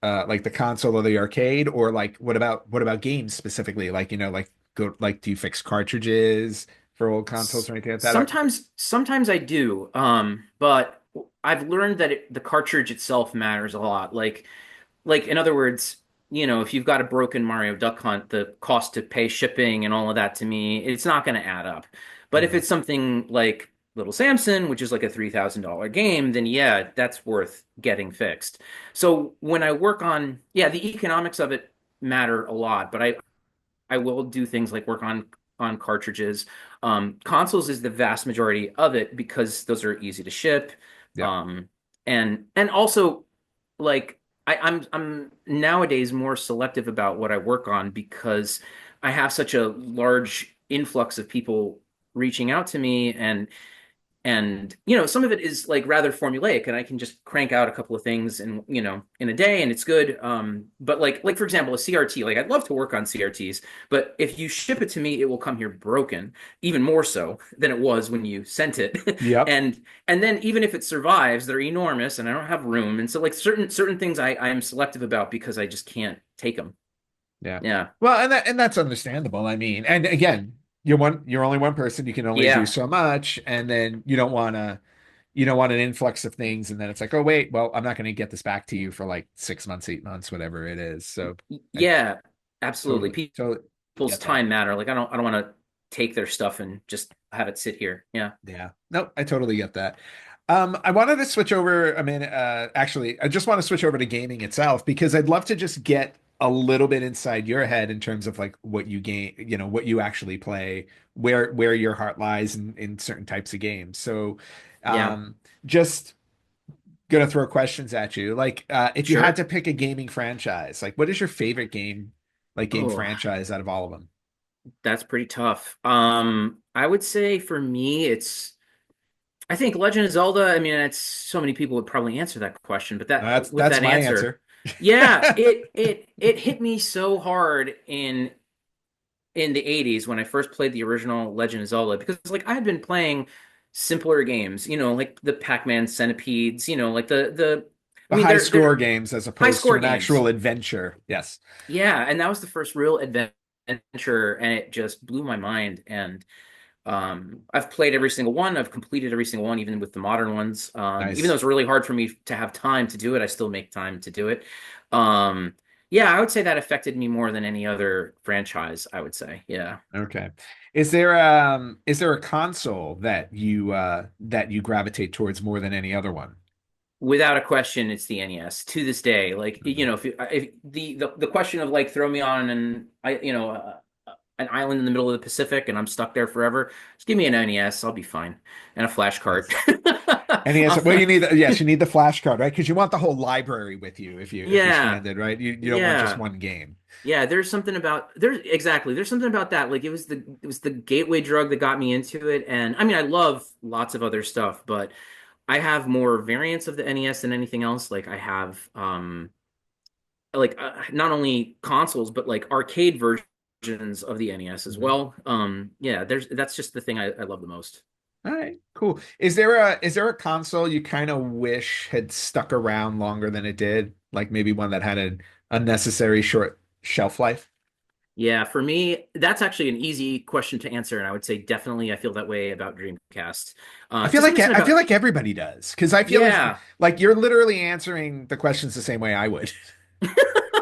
like the console or the arcade, or like what about games specifically? Like, like go like do you fix cartridges for old consoles or anything like that? Or, Sometimes I do, but I've learned that the cartridge itself matters a lot. Like in other words, if you've got a broken Mario Duck Hunt, the cost to pay shipping and all of that, to me, it's not going to add up. But if Mhm. it's something like Little Samson, which is like a $3,000 game, then yeah, that's worth getting fixed. So when I work on, yeah, the economics of it matter a lot, but I will do things like work on cartridges. Consoles is the vast majority of it because those are easy to ship. Yeah. Um, and also like I'm nowadays more selective about what I work on because I have such a large influx of people reaching out to me, and some of it is like rather formulaic, and I can just crank out a couple of things in a day, and it's good. But like for example, a CRT, like I'd love to work on CRTs, but if you ship it to me, it will come here broken, even more so than it was when you sent it. Yep. And then even if it survives, they're enormous and I don't have room, and so like certain things I am selective about because I just can't take them. Yeah. Yeah. Well, and that's understandable. I mean, and again, you're only one person. You can only do Yeah. so much, and then you don't want an influx of things, and then it's like, oh wait, well, I'm not going to get this back to you for like 6 months, 8 months, whatever it is. So I Yeah, absolutely. totally, totally People's get that. time matter. Like I don't want to take their stuff and just have it sit here. Yeah. Yeah. No, I totally get that. I wanted to switch over. I mean, actually, I just want to switch over to gaming itself because I'd love to just get a little bit inside your head in terms of like what you game, what you actually play, where your heart lies in certain types of games. So, Yeah. um, just gonna throw questions at you. Like, if you had Sure. to pick a gaming franchise, like, what is your favorite game Oh, franchise out of all of them? that's pretty tough. I would say for me, I think Legend of Zelda. I mean, it's so many people would probably answer that question, but that with That's that my answer, answer. yeah, it hit me so hard in the 80s when I first played the original Legend of Zelda because like I had been playing. simpler games, like the Pac-Man centipedes, like I The mean, high they're score games as high opposed to score an games. actual adventure. Yes. Yeah, and that was the first real adventure, and it just blew my mind. And I've played every single one. I've completed every single one, even with the modern ones. Even though Nice. it's really hard for me to have time to do it, I still make time to do it. Um, yeah, I would say that affected me more than any other franchise, I would say. Yeah. Okay. Is there a console that you gravitate towards more than any other one? Without a question, it's the NES to this day. Like, Mhm. if the question of like throw me on an island in the middle of the Pacific and I'm stuck there forever, just give me an NES, I'll be fine, and a flash cart. Nice. And he has, well, you need, yes, you need the flash card, right? Because you want the whole library with you if you're Yeah, stranded, right? You don't want just yeah. one game. Yeah, there's something about that. Like it was the gateway drug that got me into it. And I mean, I love lots of other stuff, but I have more variants of the NES than anything else. Like I have not only consoles but like arcade versions of the NES as Mhm. well. Yeah, that's just the thing I love the most. All right, cool. Is there a console you kind of wish had stuck around longer than it did? Like maybe one that had an unnecessary short shelf life? Yeah, for me, that's actually an easy question to answer, and I would say definitely I feel that way about Dreamcast. To some extent I feel about like everybody does because I feel as yeah, like you're literally answering the questions the same way I would.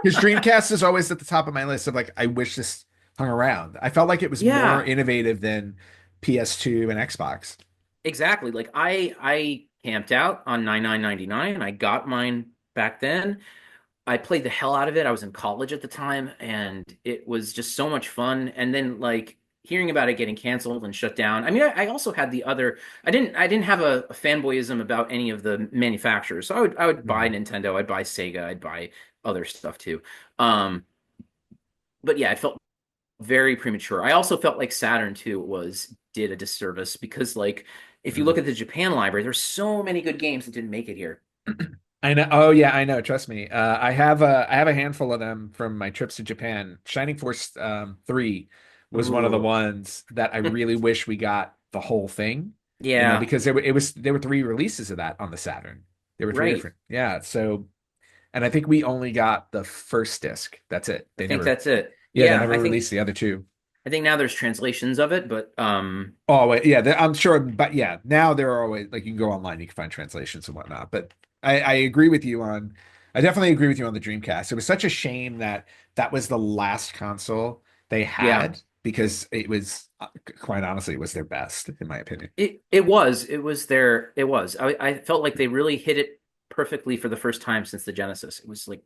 Because Dreamcast is always at the top of my list of like I wish this hung around. I felt like it was more yeah. innovative than PS2 and Xbox. Exactly. Like I camped out on 99.99. I got mine back then. I played the hell out of it. I was in college at the time and it was just so much fun. And then like hearing about it getting canceled and shut down. I mean, I also had the other I didn't have a fanboyism about any of the manufacturers. So I would buy Mhm. Nintendo, I'd buy Sega, I'd buy other stuff too. Um, but yeah, it felt very premature. I also felt like Saturn too was did a disservice because like if you look Mhm. at the Japan library, there's so many good games that didn't make it here. I know. Oh yeah, I know. Trust me. I have a handful of them from my trips to Japan. Shining Force 3 was one of the Ooh. ones that I really wish we got the whole thing. You know, Yeah, because there were three releases of that on the Saturn. There were three right. different. Yeah. So, and I think we only got the first disc. That's it. I think that's it. Yeah, they Yeah, never I think released the other two. I think now there's translations of it, but Oh, wait, yeah, I'm sure, but yeah, now there are always like you can go online, you can find translations and whatnot. But I agree with you on, I definitely agree with you on the Dreamcast. It was such a shame that that was the last console they yeah. had because it was, quite honestly, it was their best, in my opinion. It was. I felt like they really hit it perfectly for the first time since the Genesis. It was like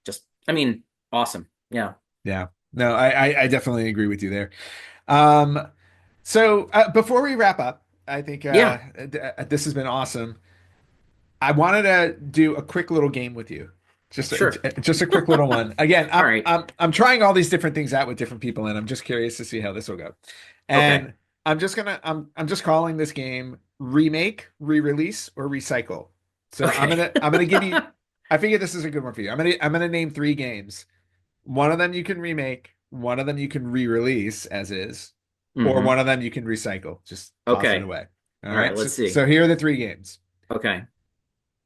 just I mean, awesome. Yeah. Yeah, no, I definitely agree with you there. Um, so before we wrap up, I think Yeah, this has been awesome. I wanted to do a quick little game with you. sure. Just a quick little one. Again, All right. I'm trying all these different things out with different people, and I'm just curious to see how this will go. Okay. And I'm just calling this game remake, re-release, or recycle. So Okay. I'm gonna give you. I figure this is a good one for you. I'm gonna name three games. One of them you can remake, one of them you can re-release as is, or hmm one of them you can recycle. Just toss it Okay. away. All All right, right. let's see. So here are the three games. Okay.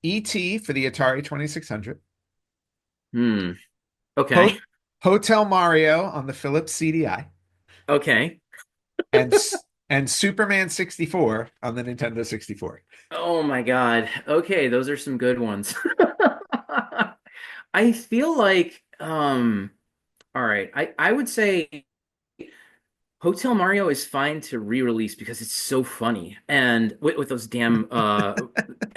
E.T. for the Atari 2600, Hmm. Okay. Ho Hotel Mario on the Philips CDI, Okay. and and Superman 64 on the Nintendo 64. Oh my God. Okay, those are some good ones. I feel like all right. I would say Hotel Mario is fine to re-release because it's so funny and with those damn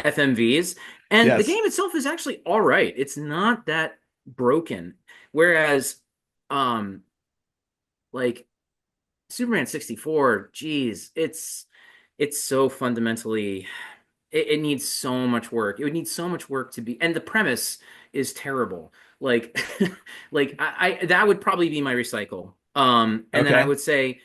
FMVs. And the Yes. game itself is actually all right. It's not that broken. Whereas um like Superman 64, geez, it's so fundamentally it needs so much work. It would need so much work to be, and the premise is terrible. Like, like I that would probably be my recycle. And then I Okay. would say,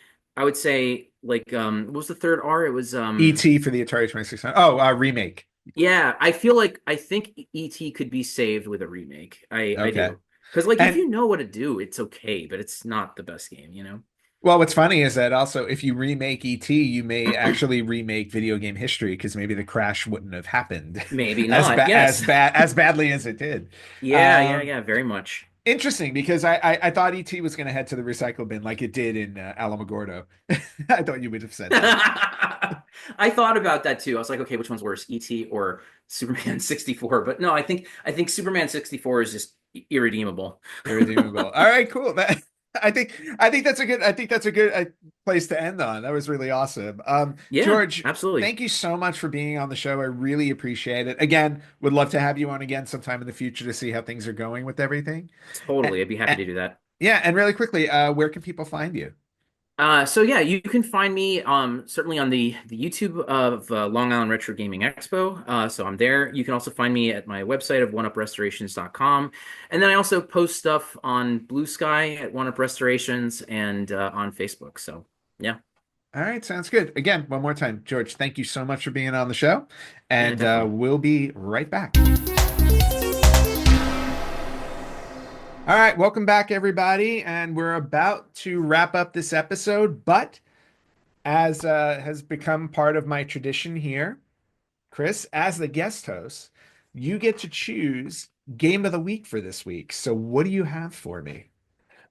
like, what was the third R? It was, E.T. for the Atari 2600. Oh, remake. yeah. I think ET could be saved with a remake. I Okay. do, because like if And you know what to do, it's okay, but it's not the best game. Well, what's funny is that also if you remake ET, you may actually remake video game history because maybe the crash wouldn't have happened Maybe not. Yes. as badly as it did. Yeah, yeah, Um, yeah, very much. Interesting because I thought ET was going to head to the recycle bin like it did in Alamogordo. I thought you would have said that. I thought about that too. I was like, okay, which one's worse, ET or Superman 64? But no, I think Superman 64 is just irredeemable. Irredeemable. All right, cool. I think that's a good place to end on. That was really awesome. Yeah, George, absolutely. thank you so much for being on the show. I really appreciate it. Again, would love to have you on again sometime in the future to see how things are going with everything. And, Totally. I'd be happy to do that. yeah, and really quickly, where can people find you? So yeah, you can find me certainly on the YouTube of Long Island Retro Gaming Expo. So I'm there. You can also find me at my website of oneuprestorations.com. And then I also post stuff on Blue Sky at One Up Restorations and on Facebook. So yeah, All right, sounds good. Again, one more time, George, thank you so much for being on the show, yeah, and definitely. we'll be right back. All right, welcome back, everybody. And we're about to wrap up this episode, but as has become part of my tradition here, Chris, as the guest host, you get to choose game of the week for this week. So, what do you have for me?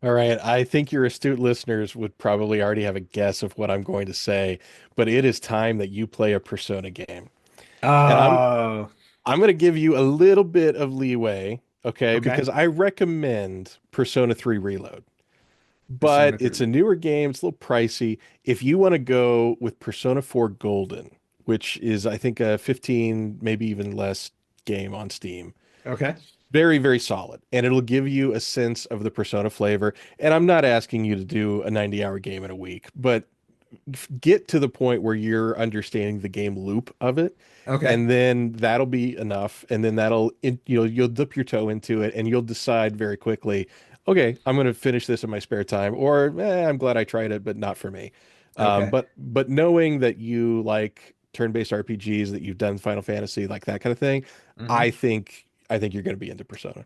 All right. I think your astute listeners would probably already have a guess of what I'm going to say, but it is time that you play a Persona game. And Oh, I'm going to give you a little bit of leeway, okay? okay. Because I recommend Persona 3 Reload. But Persona it's a 3. newer game, it's a little pricey. If you want to go with Persona 4 Golden, which is I think a 15, maybe even less game on Steam, Okay. very, very solid. And it'll give you a sense of the Persona flavor. And I'm not asking you to do a 90-hour game in a week, but get to the point where you're understanding the game loop of it. Okay. And then that'll be enough. And then you'll dip your toe into it and you'll decide very quickly, okay, I'm going to finish this in my spare time, or I'm glad I tried it, but not for me. Okay. But knowing that you like turn-based RPGs, that you've done Final Fantasy, like that kind of thing, Hmm. I think you're going to be into Persona.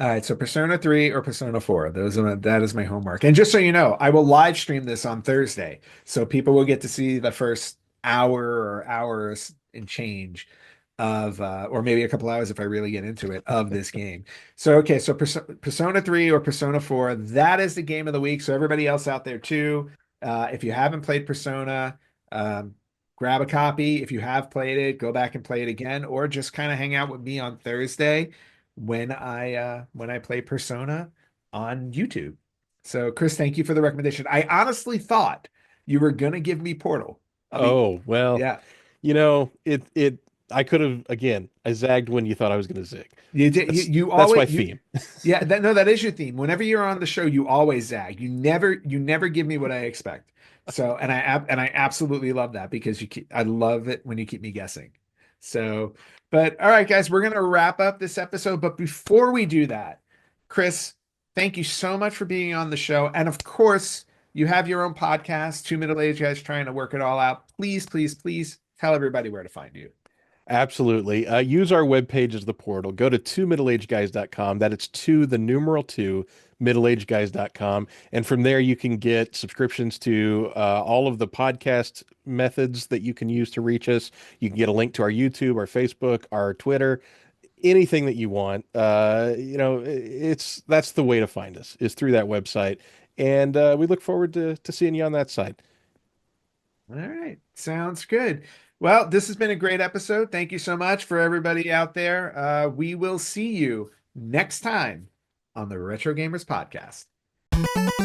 All right, so Persona 3 or Persona 4. That is my homework. And just so you know, I will live stream this on Thursday. So people will get to see the first hour or hours and change of or maybe a couple hours if I really get into it of this game. So okay, so Persona 3 or Persona 4, that is the game of the week. So everybody else out there too, if you haven't played Persona, um, grab a copy. If you have played it, go back and play it again, or just kind of hang out with me on Thursday when I play Persona on YouTube. So Chris, thank you for the recommendation. I honestly thought you were gonna give me Portal. I'll be Oh, well, yeah. I could have, again, I zagged when you thought I was going to zig. You did you That's my always you theme. yeah, that no, that is your theme. Whenever you're on the show, you always zag. You never give me what I expect. So and I absolutely love that because I love it when you keep me guessing. So, but all right, guys, we're gonna wrap up this episode. But before we do that, Chris, thank you so much for being on the show. And of course, you have your own podcast, Two Middle-Aged Guys Trying to Work It All Out. Please, please, please tell everybody where to find you. Absolutely. Use our webpage as the portal. Go to middleagedguys.com. That it's two, the numeral two, middleagedguys.com. And from there, you can get subscriptions to all of the podcast methods that you can use to reach us. You can get a link to our YouTube, our Facebook, our Twitter, anything that you want. That's the way to find us is through that website. And we look forward to seeing you on that side. All right. Sounds good. Well, this has been a great episode. Thank you so much for everybody out there. We will see you next time on the Retro Gamers Podcast.